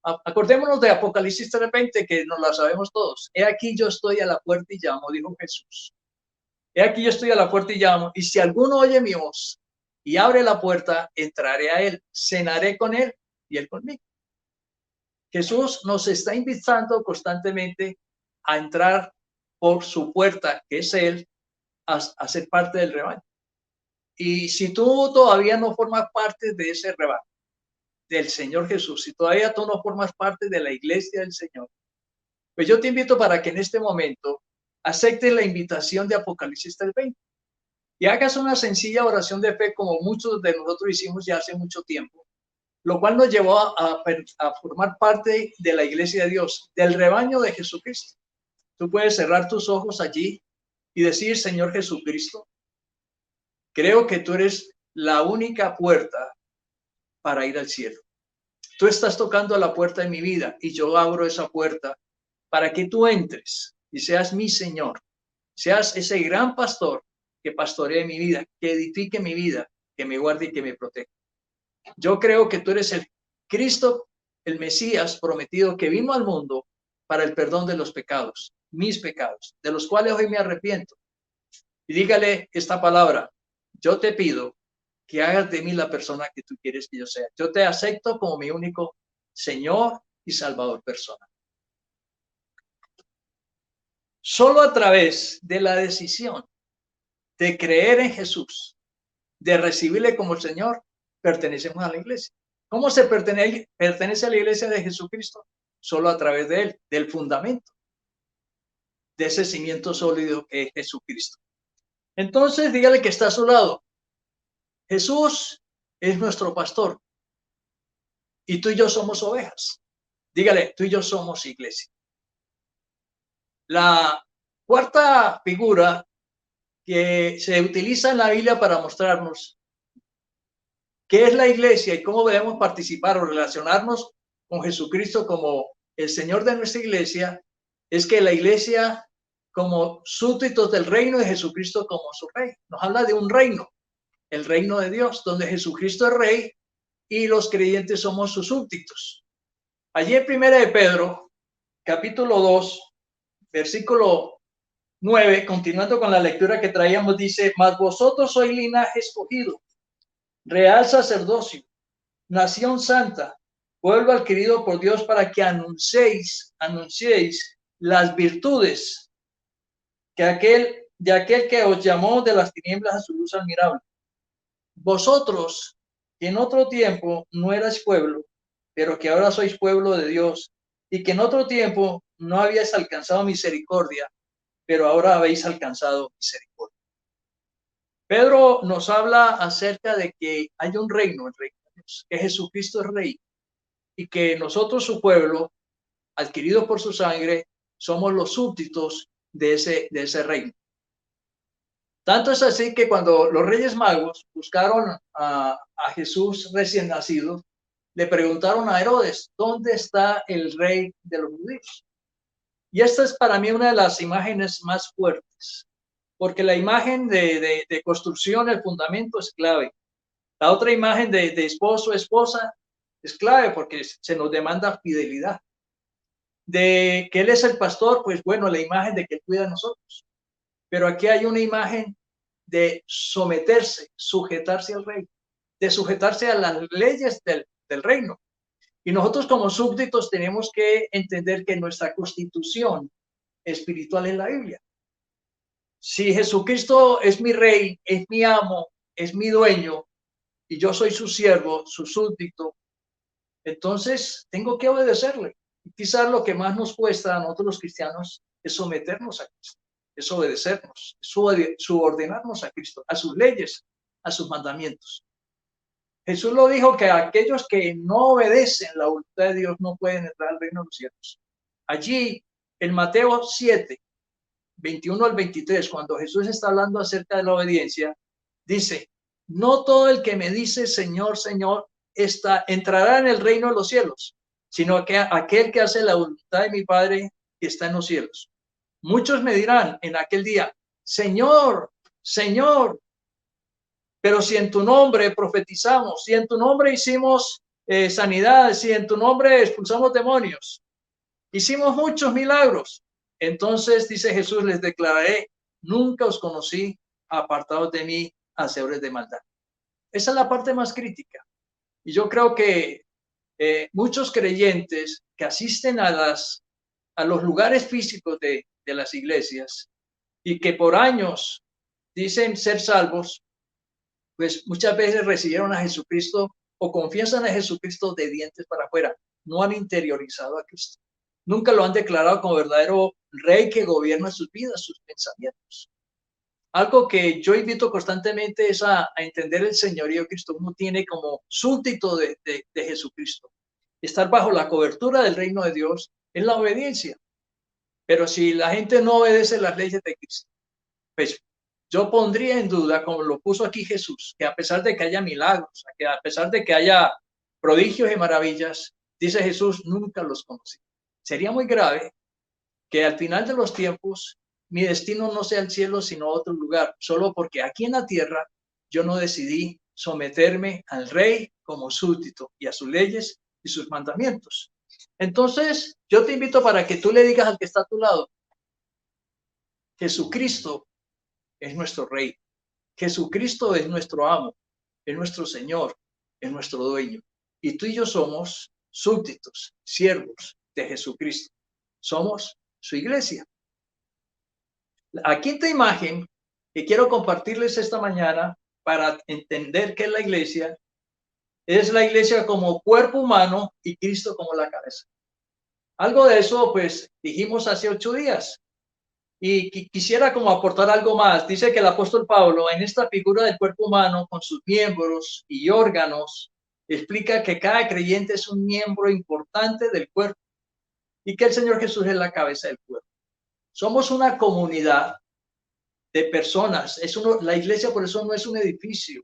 Acordémonos de Apocalipsis 3:20, que nos la sabemos todos. He aquí yo estoy a la puerta y llamo, dijo Jesús. He aquí yo estoy a la puerta y llamo, y si alguno oye mi voz y abre la puerta, entraré a él, cenaré con él y él conmigo. Jesús nos está invitando constantemente a entrar por su puerta, que es él, a ser parte del rebaño. Y si tú todavía no formas parte de ese rebaño, del Señor Jesús, si todavía tú no formas parte de la iglesia del Señor, pues yo te invito para que en este momento aceptes la invitación de Apocalipsis 3:20 y hagas una sencilla oración de fe como muchos de nosotros hicimos ya hace mucho tiempo, lo cual nos llevó a formar parte de la iglesia de Dios, del rebaño de Jesucristo. Tú puedes cerrar tus ojos allí y decir, Señor Jesucristo, creo que tú eres la única puerta para ir al cielo. Tú estás tocando a la puerta de mi vida y yo abro esa puerta para que tú entres y seas mi Señor, seas ese gran pastor que pastoree mi vida, que edifique mi vida, que me guarde y que me proteja. Yo creo que tú eres el Cristo, el Mesías prometido que vino al mundo para el perdón de los pecados, mis pecados, de los cuales hoy me arrepiento. Y dígale esta palabra, yo te pido que hagas de mí la persona que tú quieres que yo sea. Yo te acepto como mi único Señor y Salvador personal. Solo a través de la decisión de creer en Jesús, de recibirle como el Señor, pertenecemos a la iglesia. ¿Cómo se pertenece a la iglesia de Jesucristo? Solo a través de Él, del fundamento, de ese cimiento sólido que es Jesucristo. Entonces, dígale que está a su lado. Jesús es nuestro pastor y tú y yo somos ovejas. Dígale, tú y yo somos iglesia. La cuarta figura que se utiliza en la Biblia para mostrarnos qué es la iglesia y cómo debemos participar o relacionarnos con Jesucristo como el Señor de nuestra iglesia, es que la iglesia como súbditos del reino de Jesucristo como su rey. Nos habla de un reino, el reino de Dios, donde Jesucristo es rey y los creyentes somos sus súbditos. Allí en 1 de Pedro, capítulo 2, versículo 9, continuando con la lectura que traíamos, dice: mas vosotros sois linaje escogido, real sacerdocio, nación santa, pueblo adquirido por Dios, para que anunciéis las virtudes de aquel que os llamó de las tinieblas a su luz admirable. Vosotros, que en otro tiempo no erais pueblo, pero que ahora sois pueblo de Dios, y que en otro tiempo no habíais alcanzado misericordia, pero ahora habéis alcanzado misericordia. Pedro nos habla acerca de que hay un reino, el reino de Dios, que Jesucristo es rey, y que nosotros, su pueblo, adquirido por su sangre, somos los súbditos de ese reino. Tanto es así que cuando los Reyes Magos buscaron a Jesús recién nacido, le preguntaron a Herodes: ¿dónde está el rey de los judíos? Y esta es para mí una de las imágenes más fuertes, porque la imagen de construcción, el fundamento, es clave. La otra imagen de esposo, esposa, es clave porque se nos demanda fidelidad. De que Él es el pastor, pues bueno, la imagen de que Él cuida a nosotros. Pero aquí hay una imagen de someterse, sujetarse al rey, de sujetarse a las leyes del reino. Y nosotros como súbditos tenemos que entender que nuestra constitución espiritual es la Biblia. Si Jesucristo es mi rey, es mi amo, es mi dueño, y yo soy su siervo, su súbdito, entonces tengo que obedecerle. Y quizás lo que más nos cuesta a nosotros los cristianos es someternos a Cristo, es obedecernos, es subordinarnos a Cristo, a sus leyes, a sus mandamientos. Jesús lo dijo, que aquellos que no obedecen la voluntad de Dios no pueden entrar al reino de los cielos. Allí, en Mateo 7, 21 al 23, cuando Jesús está hablando acerca de la obediencia, dice: no todo el que me dice Señor, Señor, entrará en el reino de los cielos, sino que aquel que hace la voluntad de mi Padre que está en los cielos. Muchos me dirán en aquel día: Señor, Señor, pero si en tu nombre profetizamos, si en tu nombre hicimos sanidades, si en tu nombre expulsamos demonios, hicimos muchos milagros, entonces, dice Jesús, les declararé: nunca os conocí, apartados de mí, hacedores de maldad. Esa es la parte más crítica. Y yo creo que muchos creyentes que asisten a los lugares físicos de las iglesias y que por años dicen ser salvos, pues muchas veces recibieron a Jesucristo o confiesan a Jesucristo de dientes para afuera. No han interiorizado a Cristo. Nunca lo han declarado como verdadero rey que gobierna sus vidas, sus pensamientos. Algo que yo invito constantemente es a entender el señorío que uno tiene como súbdito de Jesucristo. Estar bajo la cobertura del reino de Dios es la obediencia. Pero si la gente no obedece las leyes de Cristo, pues yo pondría en duda, como lo puso aquí Jesús, que a pesar de que haya milagros, que a pesar de que haya prodigios y maravillas, dice Jesús, nunca los conocí. Sería muy grave que al final de los tiempos mi destino no sea el cielo, sino otro lugar, solo porque aquí en la tierra yo no decidí someterme al rey como súbdito y a sus leyes y sus mandamientos. Entonces, yo te invito para que tú le digas al que está a tu lado: Jesucristo es nuestro rey. Jesucristo es nuestro amo, es nuestro Señor, es nuestro dueño. Y tú y yo somos súbditos, siervos de Jesucristo. Somos su iglesia. La quinta imagen que quiero compartirles esta mañana para entender qué es la iglesia como cuerpo humano y Cristo como la cabeza. Algo de eso, pues, dijimos hace 8 días. Y quisiera como aportar algo más. Dice que el apóstol Pablo, en esta figura del cuerpo humano, con sus miembros y órganos, explica que cada creyente es un miembro importante del cuerpo y que el Señor Jesús es la cabeza del cuerpo. Somos una comunidad de personas. La iglesia, por eso, no es un edificio,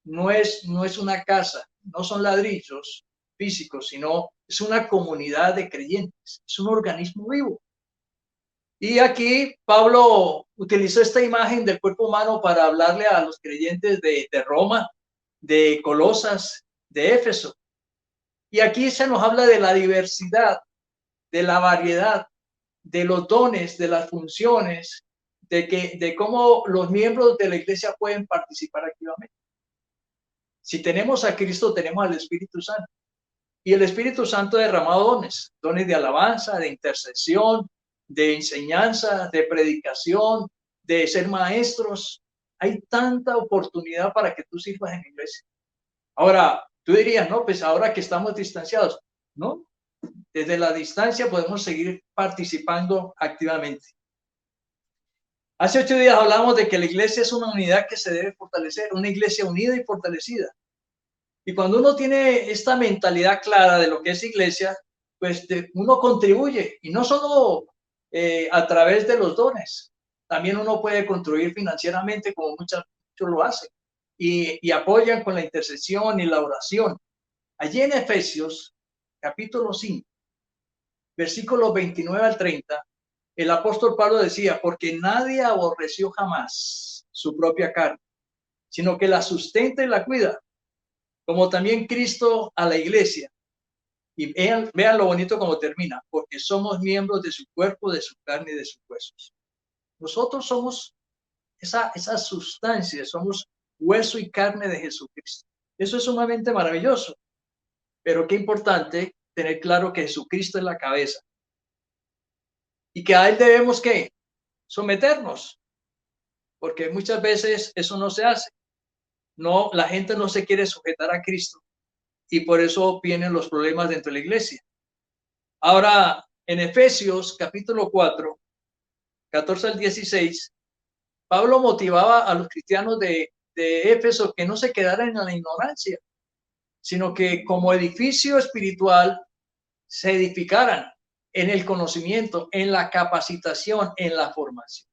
no es una casa, no son ladrillos físicos, sino es una comunidad de creyentes, es un organismo vivo. Y aquí Pablo utilizó esta imagen del cuerpo humano para hablarle a los creyentes de Roma, de Colosas, de Éfeso. Y aquí se nos habla de la diversidad, de la variedad, de los dones, de las funciones, de cómo los miembros de la iglesia pueden participar activamente. Si tenemos a Cristo, tenemos al Espíritu Santo. Y el Espíritu Santo ha derramado dones de alabanza, de intercesión, de enseñanza, de predicación, de ser maestros. Hay tanta oportunidad para que tú sirvas en la iglesia. Ahora, tú dirías, no, pues ahora que estamos distanciados, ¿no? Desde la distancia podemos seguir participando activamente. Hace 8 días hablamos de que la iglesia es una unidad que se debe fortalecer, una iglesia unida y fortalecida. Y cuando uno tiene esta mentalidad clara de lo que es iglesia, pues uno contribuye, y no solo a través de los dones, también uno puede contribuir financieramente, como muchos lo hacen, y apoyan con la intercesión y la oración. Allí en Efesios, capítulo 5, versículos 29 al 30, el apóstol Pablo decía, porque nadie aborreció jamás su propia carne, sino que la sustenta y la cuida, como también Cristo a la iglesia. Y vean lo bonito como termina, porque somos miembros de su cuerpo, de su carne y de sus huesos. Nosotros somos esa sustancia, somos hueso y carne de Jesucristo. Eso es sumamente maravilloso, pero qué importante tener claro que Jesucristo es la cabeza y que a él debemos ¿qué? Someternos, porque muchas veces eso no se hace. No, la gente no se quiere sujetar a Cristo y por eso vienen los problemas dentro de la iglesia. Ahora, en Efesios capítulo 4, 14 al 16, Pablo motivaba a los cristianos de Éfeso que no se quedaran en la ignorancia, sino que como edificio espiritual se edificaran en el conocimiento, en la capacitación, en la formación.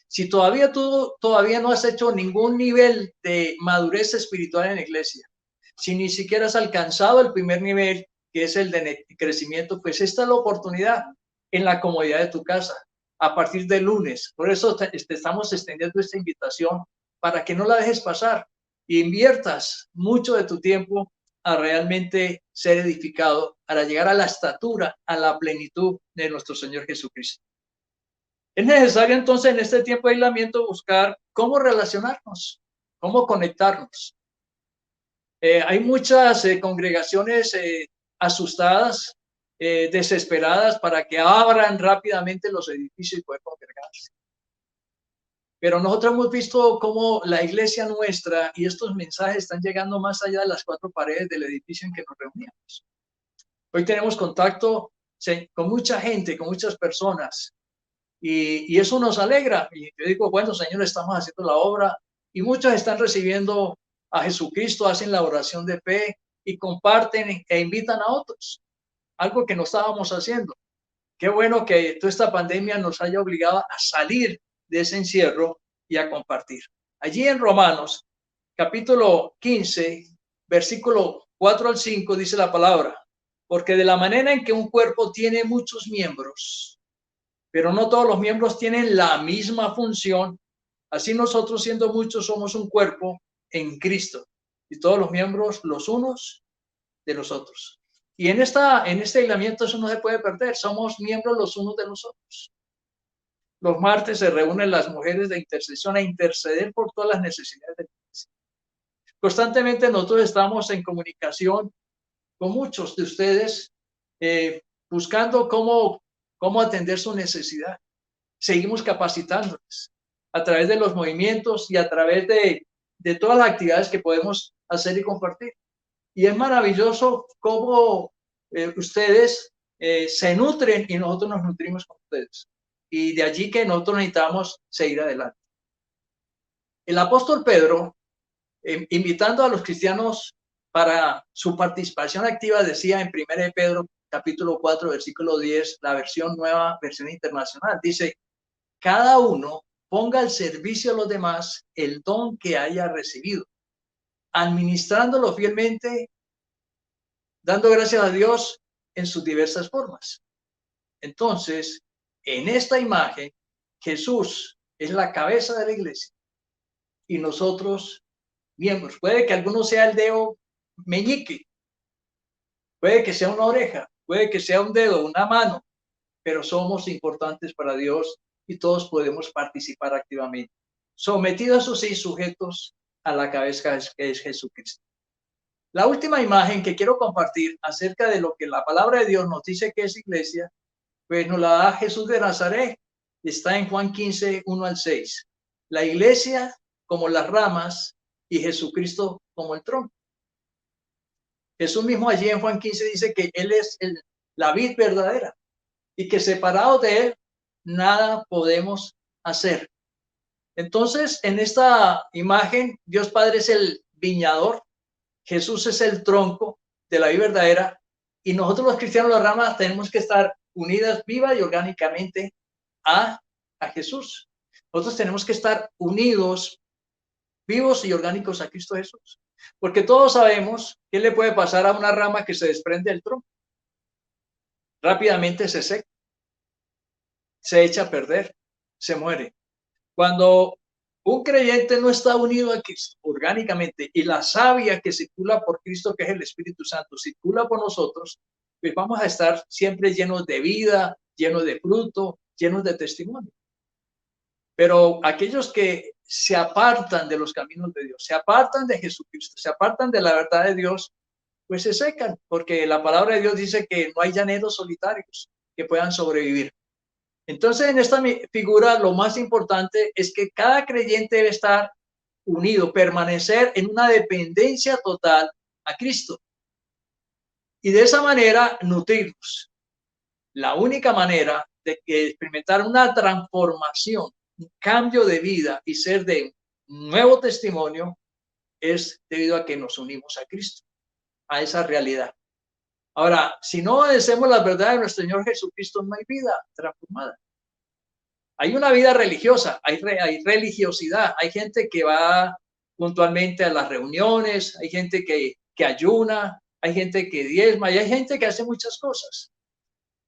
Si tú todavía no has hecho ningún nivel de madurez espiritual en la iglesia, si ni siquiera has alcanzado el primer nivel, que es el de crecimiento, pues esta es la oportunidad en la comodidad de tu casa, a partir del lunes. Por eso te estamos extendiendo esta invitación para que no la dejes pasar y inviertas mucho de tu tiempo a realmente ser edificado, para llegar a la estatura, a la plenitud de nuestro Señor Jesucristo. Es necesario entonces en este tiempo de aislamiento buscar cómo relacionarnos, cómo conectarnos. Hay muchas congregaciones asustadas, desesperadas para que abran rápidamente los edificios y poder congregarse. Pero nosotros hemos visto cómo la iglesia nuestra y estos mensajes están llegando más allá de las 4 paredes del edificio en que nos reuníamos. Hoy tenemos contacto con mucha gente, con muchas personas, y eso nos alegra. Y yo digo, bueno, Señor, estamos haciendo la obra, y muchos están recibiendo a Jesucristo, hacen la oración de fe y comparten e invitan a otros, algo que no estábamos haciendo. Qué bueno que toda esta pandemia nos haya obligado a salir de ese encierro y a compartir. Allí en Romanos, capítulo 15, versículo 4 al 5, dice la palabra, porque de la manera en que un cuerpo tiene muchos miembros, pero no todos los miembros tienen la misma función, así nosotros siendo muchos somos un cuerpo en Cristo y todos los miembros los unos de los otros. Y en este aislamiento eso no se puede perder, somos miembros los unos de los otros. Los martes se reúnen las mujeres de intercesión a interceder por todas las necesidades de la iglesia. Constantemente nosotros estamos en comunicación con muchos de ustedes, buscando cómo atender su necesidad. Seguimos capacitándoles a través de los movimientos y a través de todas las actividades que podemos hacer y compartir. Y es maravilloso cómo ustedes se nutren y nosotros nos nutrimos con ustedes. Y de allí que nosotros necesitamos seguir adelante. El apóstol Pedro, invitando a los cristianos para su participación activa, decía en 1 Pedro capítulo 4, versículo 10, la nueva versión internacional, dice, cada uno ponga al servicio a los demás el don que haya recibido, administrándolo fielmente, dando gracias a Dios en sus diversas formas. Entonces, en esta imagen Jesús es la cabeza de la iglesia y nosotros miembros. Puede que alguno sea el dedo meñique, puede que sea una oreja, puede que sea un dedo, una mano, pero somos importantes para Dios y todos podemos participar activamente. Sometidos o sí, sujetos a la cabeza que es Jesucristo. La última imagen que quiero compartir acerca de lo que la palabra de Dios nos dice que es iglesia, pues nos la da Jesús de Nazaret. Está en Juan 15, 1 al 6. La iglesia como las ramas y Jesucristo como el tronco. Jesús mismo allí en Juan 15 dice que Él es la vid verdadera y que separados de Él nada podemos hacer. Entonces, en esta imagen, Dios Padre es el viñador, Jesús es el tronco de la vid verdadera y nosotros los cristianos, las ramas, tenemos que estar unidas viva y orgánicamente a Jesús. Nosotros tenemos que estar unidos, vivos y orgánicos a Cristo Jesús. Porque todos sabemos qué le puede pasar a una rama que se desprende del tronco. Rápidamente se seca, se echa a perder, se muere. Cuando un creyente no está unido a Cristo orgánicamente y la savia que circula por Cristo, que es el Espíritu Santo, circula por nosotros, pues vamos a estar siempre llenos de vida, llenos de fruto, llenos de testimonio. Pero aquellos que se apartan de los caminos de Dios, se apartan de Jesucristo, se apartan de la verdad de Dios, pues se secan, porque la palabra de Dios dice que no hay llaneros solitarios que puedan sobrevivir. Entonces, en esta figura, lo más importante es que cada creyente debe estar unido, permanecer en una dependencia total a Cristo. Y de esa manera, nutrirnos. La única manera de experimentar una transformación, un cambio de vida y ser de un nuevo testimonio es debido a que nos unimos a Cristo, a esa realidad. Ahora, si no obedecemos las verdades de nuestro Señor Jesucristo, no hay vida transformada. Hay una vida religiosa, hay religiosidad, hay gente que va puntualmente a las reuniones, hay gente que ayuna, hay gente que diezma y hay gente que hace muchas cosas,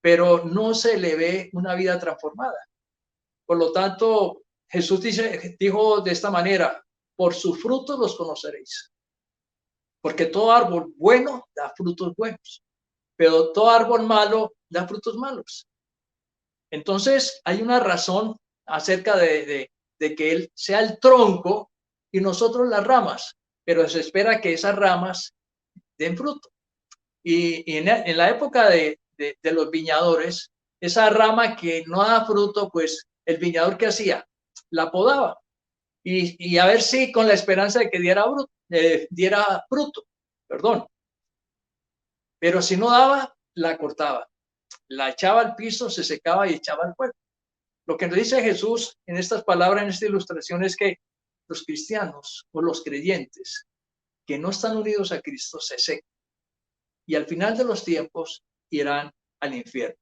pero no se le ve una vida transformada. Por lo tanto, Jesús dijo de esta manera, por sus frutos los conoceréis. Porque todo árbol bueno da frutos buenos, pero todo árbol malo da frutos malos. Entonces, hay una razón acerca de que Él sea el tronco y nosotros las ramas, pero se espera que esas ramas den fruto. Y en la época de los viñadores, esa rama que no da fruto, pues el viñador, ¿qué hacía? La podaba. Y a ver si con la esperanza de que diera fruto, perdón. Pero si no daba, la cortaba. La echaba al piso, se secaba y echaba al fuego. Lo que nos dice Jesús en estas palabras, en esta ilustración, es que los cristianos o los creyentes que no están unidos a Cristo se secan y al final de los tiempos irán al infierno.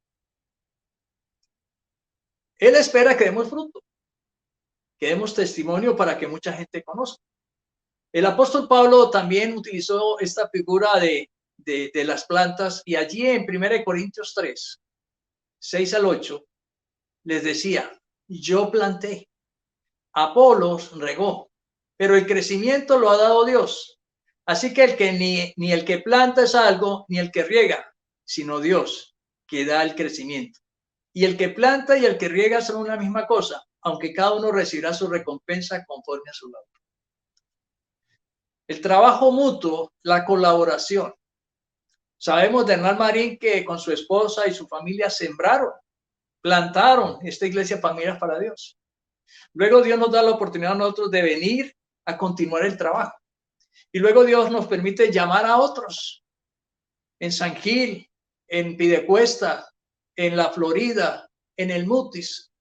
Él espera que demos fruto, que demos testimonio para que mucha gente conozca. El apóstol Pablo también utilizó esta figura de las plantas y allí en 1 Corintios 3, 6 al 8, les decía, yo planté, Apolos regó, pero el crecimiento lo ha dado Dios. Así que ni el que planta es algo, ni el que riega, sino Dios, que da el crecimiento. Y el que planta y el que riega son una misma cosa, aunque cada uno recibirá su recompensa conforme a su labor. El trabajo mutuo, la colaboración. Sabemos de Hernán Marín que con su esposa y su familia sembraron, plantaron esta iglesia Familias para Dios. Luego Dios nos da la oportunidad a nosotros de venir a continuar el trabajo. Y luego Dios nos permite llamar a otros en San Gil, en Piedecuesta, en la Florida, en el Mutis,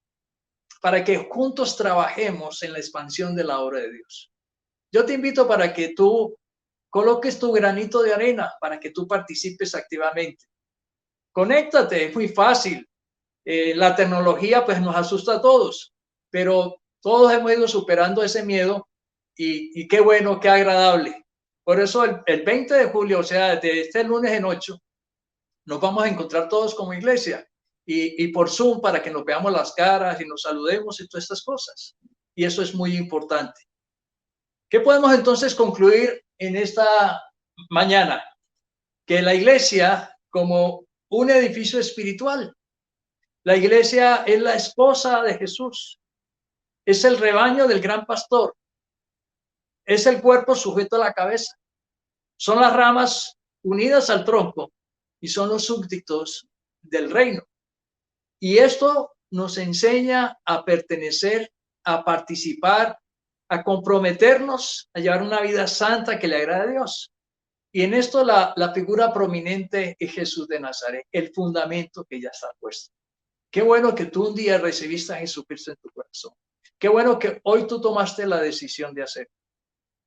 para que juntos trabajemos en la expansión de la obra de Dios. Yo te invito para que tú coloques tu granito de arena, para que tú participes activamente. Conéctate, es muy fácil. La tecnología pues nos asusta a todos, pero todos hemos ido superando ese miedo y qué bueno, qué agradable. Por eso el 20 de julio, o sea, de este lunes en 8, nos vamos a encontrar todos como iglesia y por Zoom para que nos veamos las caras y nos saludemos y todas estas cosas. Y eso es muy importante. ¿Qué podemos entonces concluir en esta mañana? Que la iglesia como un edificio espiritual. La iglesia es la esposa de Jesús. Es el rebaño del gran pastor. Es el cuerpo sujeto a la cabeza. Son las ramas unidas al tronco y son los súbditos del reino. Y esto nos enseña a pertenecer, a participar, a comprometernos, a llevar una vida santa que le agrade a Dios. Y en esto la figura prominente es Jesús de Nazaret, el fundamento que ya está puesto. Qué bueno que tú un día recibiste a Jesucristo en tu corazón. Qué bueno que hoy tú tomaste la decisión de hacerlo.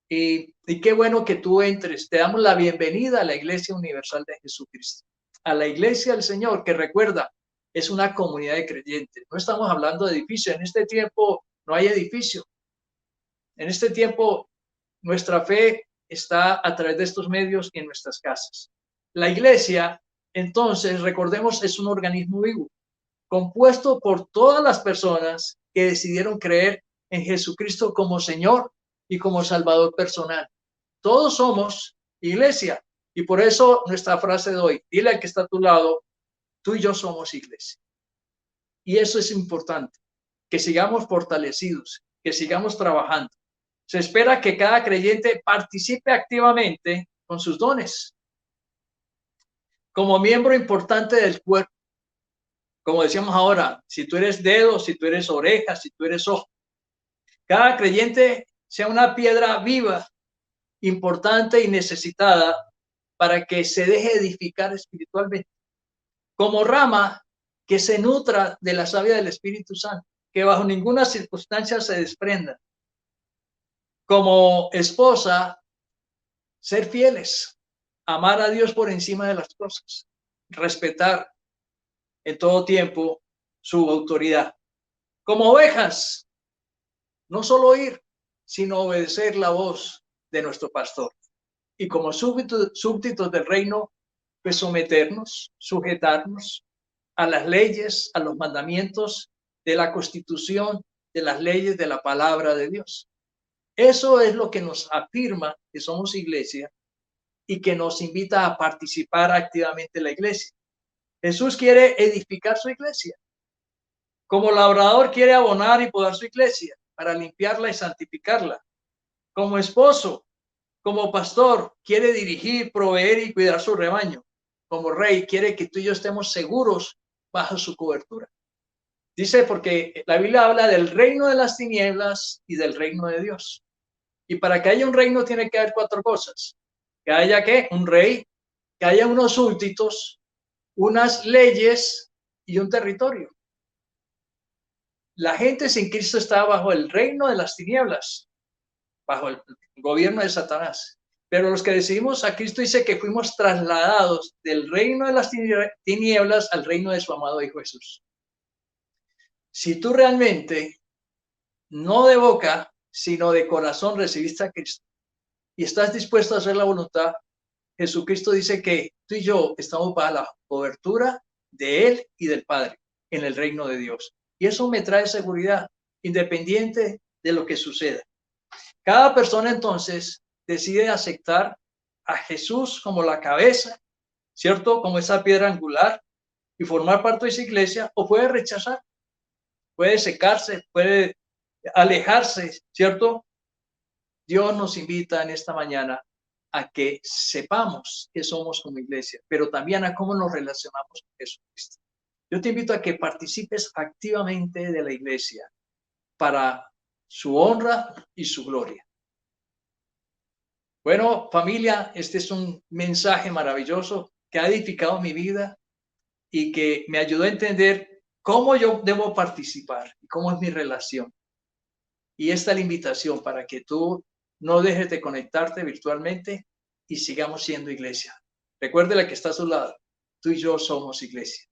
Y qué bueno que tú entres. Te damos la bienvenida a la Iglesia Universal de Jesucristo, a la Iglesia del Señor, que recuerda, es una comunidad de creyentes. No estamos hablando de edificio. En este tiempo no hay edificio. En este tiempo nuestra fe está a través de estos medios y en nuestras casas. La Iglesia, entonces, recordemos, es un organismo vivo, compuesto por todas las personas que decidieron creer en Jesucristo como Señor y como Salvador personal. Todos somos iglesia. Y por eso nuestra frase de hoy, dile al que está a tu lado, tú y yo somos iglesia. Y eso es importante, que sigamos fortalecidos, que sigamos trabajando. Se espera que cada creyente participe activamente con sus dones, como miembro importante del cuerpo. Como decíamos ahora, si tú eres dedo, si tú eres oreja, si tú eres ojo, cada creyente sea una piedra viva, importante y necesitada para que se deje edificar espiritualmente. Como rama que se nutra de la savia del Espíritu Santo, que bajo ninguna circunstancia se desprenda. Como esposa, ser fieles, amar a Dios por encima de las cosas, respetar en todo tiempo su autoridad. Como ovejas, no solo oír, sino obedecer la voz de nuestro pastor. Y como súbditos del reino, pues someternos, sujetarnos a las leyes, a los mandamientos de la Constitución, de las leyes de la palabra de Dios. Eso es lo que nos afirma que somos iglesia y que nos invita a participar activamente en la iglesia. Jesús quiere edificar su iglesia. Como labrador quiere abonar y podar su iglesia para limpiarla y santificarla. Como esposo, como pastor, quiere dirigir, proveer y cuidar su rebaño. Como rey, quiere que tú y yo estemos seguros bajo su cobertura. Dice, porque la Biblia habla del reino de las tinieblas y del reino de Dios. Y para que haya un reino tiene que haber 4 cosas. Que haya ¿qué? Un rey, que haya unos súbditos, unas leyes y un territorio. La gente sin Cristo está bajo el reino de las tinieblas, bajo el gobierno de Satanás. Pero los que decidimos a Cristo dice que fuimos trasladados del reino de las tinieblas al reino de su amado Hijo Jesús. Si tú realmente, no de boca, sino de corazón recibiste a Cristo y estás dispuesto a hacer la voluntad, Jesucristo dice que tú y yo estamos bajo la cobertura de Él y del Padre en el reino de Dios. Y eso me trae seguridad, independiente de lo que suceda. Cada persona entonces decide aceptar a Jesús como la cabeza, ¿cierto? Como esa piedra angular y formar parte de esa iglesia, o puede rechazar, puede secarse, puede alejarse, ¿cierto? Dios nos invita en esta mañana a que sepamos que somos como iglesia, pero también a cómo nos relacionamos con Jesucristo. Yo te invito a que participes activamente de la iglesia para su honra y su gloria. Bueno, familia, este es un mensaje maravilloso que ha edificado mi vida y que me ayudó a entender cómo yo debo participar y cómo es mi relación. Y esta es la invitación para que tú no dejes de conectarte virtualmente y sigamos siendo iglesia. Recuerde la que está a su lado. Tú y yo somos iglesia.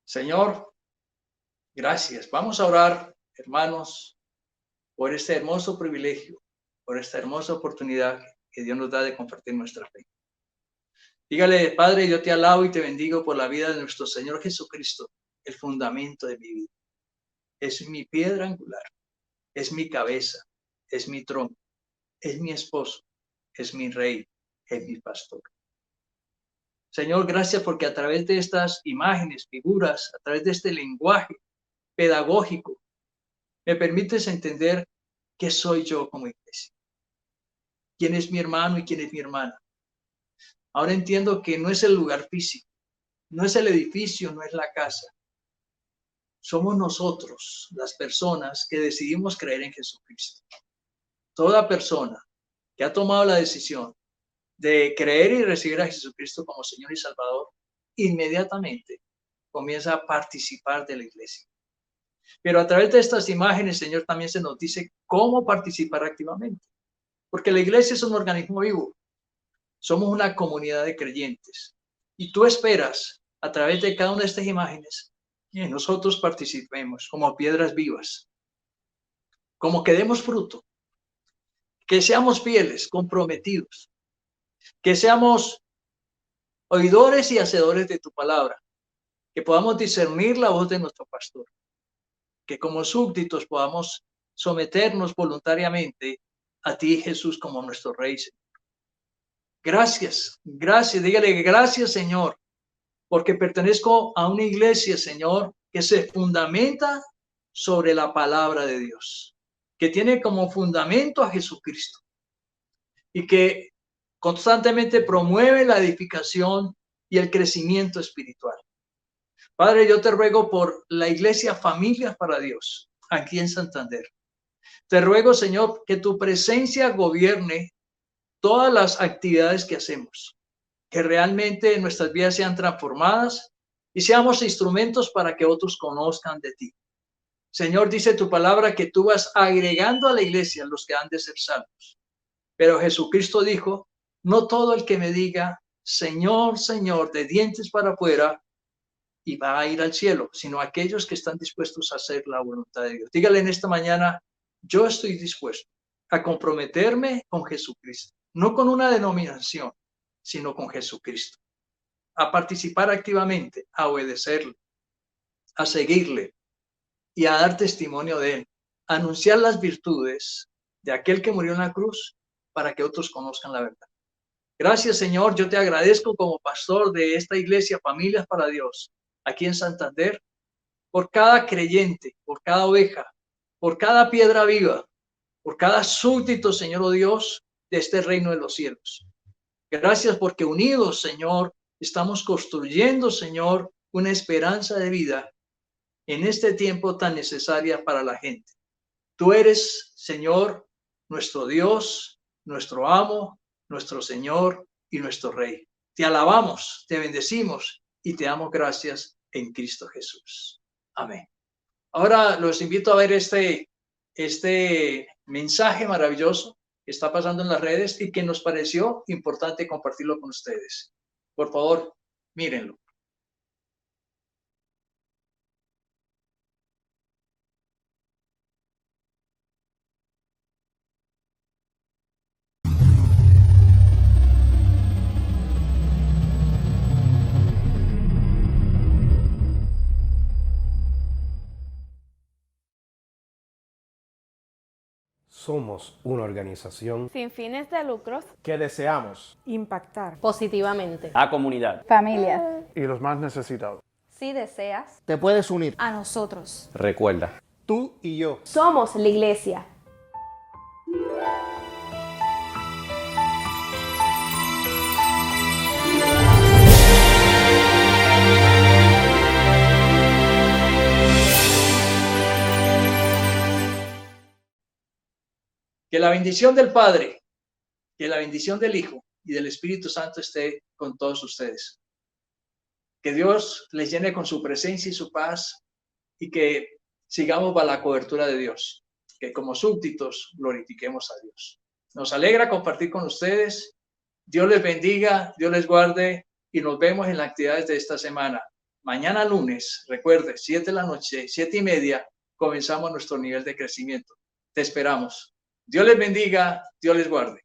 Señor, gracias. Vamos a orar, hermanos, por este hermoso privilegio, por esta hermosa oportunidad que Dios nos da de compartir nuestra fe. Dígale, Padre, yo te alabo y te bendigo por la vida de nuestro Señor Jesucristo, el fundamento de mi vida. Es mi piedra angular, es mi cabeza, es mi trono, es mi esposo, es mi rey, es mi pastor. Señor, gracias porque a través de estas imágenes, figuras, a través de este lenguaje pedagógico, me permites entender qué soy yo como iglesia. ¿Quién es mi hermano y quién es mi hermana? Ahora entiendo que no es el lugar físico, no es el edificio, no es la casa. Somos nosotros, las personas que decidimos creer en Jesucristo. Toda persona que ha tomado la decisión de creer y recibir a Jesucristo como Señor y Salvador, inmediatamente comienza a participar de la iglesia. Pero a través de estas imágenes, Señor, también se nos dice cómo participar activamente. Porque la iglesia es un organismo vivo. Somos una comunidad de creyentes. Y tú esperas, a través de cada una de estas imágenes, que nosotros participemos como piedras vivas, como que demos fruto, que seamos fieles, comprometidos, que seamos oidores y hacedores de tu palabra, que podamos discernir la voz de nuestro pastor, que como súbditos podamos someternos voluntariamente a ti, Jesús, como nuestro Rey. Gracias, gracias, dígale gracias, Señor, porque pertenezco a una iglesia, Señor, que se fundamenta sobre la palabra de Dios, que tiene como fundamento a Jesucristo y que constantemente promueve la edificación y el crecimiento espiritual. Padre, yo te ruego por la iglesia Familias para Dios, aquí en Santander. Te ruego, Señor, que tu presencia gobierne todas las actividades que hacemos, que realmente nuestras vidas sean transformadas y seamos instrumentos para que otros conozcan de ti. Señor, dice tu palabra que tú vas agregando a la iglesia los que han de ser salvos. Pero Jesucristo dijo, no todo el que me diga, Señor, Señor, de dientes para afuera, y va a ir al cielo, sino aquellos que están dispuestos a hacer la voluntad de Dios. Dígale en esta mañana, yo estoy dispuesto a comprometerme con Jesucristo, no con una denominación, sino con Jesucristo, a participar activamente, a obedecerle, a seguirle y a dar testimonio de él, a anunciar las virtudes de aquel que murió en la cruz para que otros conozcan la verdad. Gracias, Señor, yo te agradezco como pastor de esta iglesia Familias para Dios, aquí en Santander, por cada creyente, por cada oveja, por cada piedra viva, por cada súbdito, Señor, oh Dios, de este reino de los cielos. Gracias porque unidos, Señor, estamos construyendo, Señor, una esperanza de vida en este tiempo tan necesaria para la gente. Tú eres, Señor, nuestro Dios, nuestro amo, nuestro Señor y nuestro Rey. Te alabamos, te bendecimos y te damos gracias en Cristo Jesús. Amén. Ahora los invito a ver este mensaje maravilloso que está pasando en las redes y que nos pareció importante compartirlo con ustedes. Por favor, mírenlo. Somos una organización sin fines de lucros que deseamos impactar positivamente a comunidad, familias. y los más necesitados. Si deseas, te puedes unir. a nosotros. recuerda. Tú y yo Somos la iglesia. Que la bendición del Padre, que la bendición del Hijo y del Espíritu Santo esté con todos ustedes. Que Dios les llene con su presencia y su paz y que sigamos bajo la cobertura de Dios. Que como súbditos glorifiquemos a Dios. Nos alegra compartir con ustedes. Dios les bendiga, Dios les guarde y nos vemos en las actividades de esta semana. Mañana lunes, recuerde, 7 de la noche, 7:30, comenzamos nuestro nivel de crecimiento. Te esperamos. Dios les bendiga, Dios les guarde.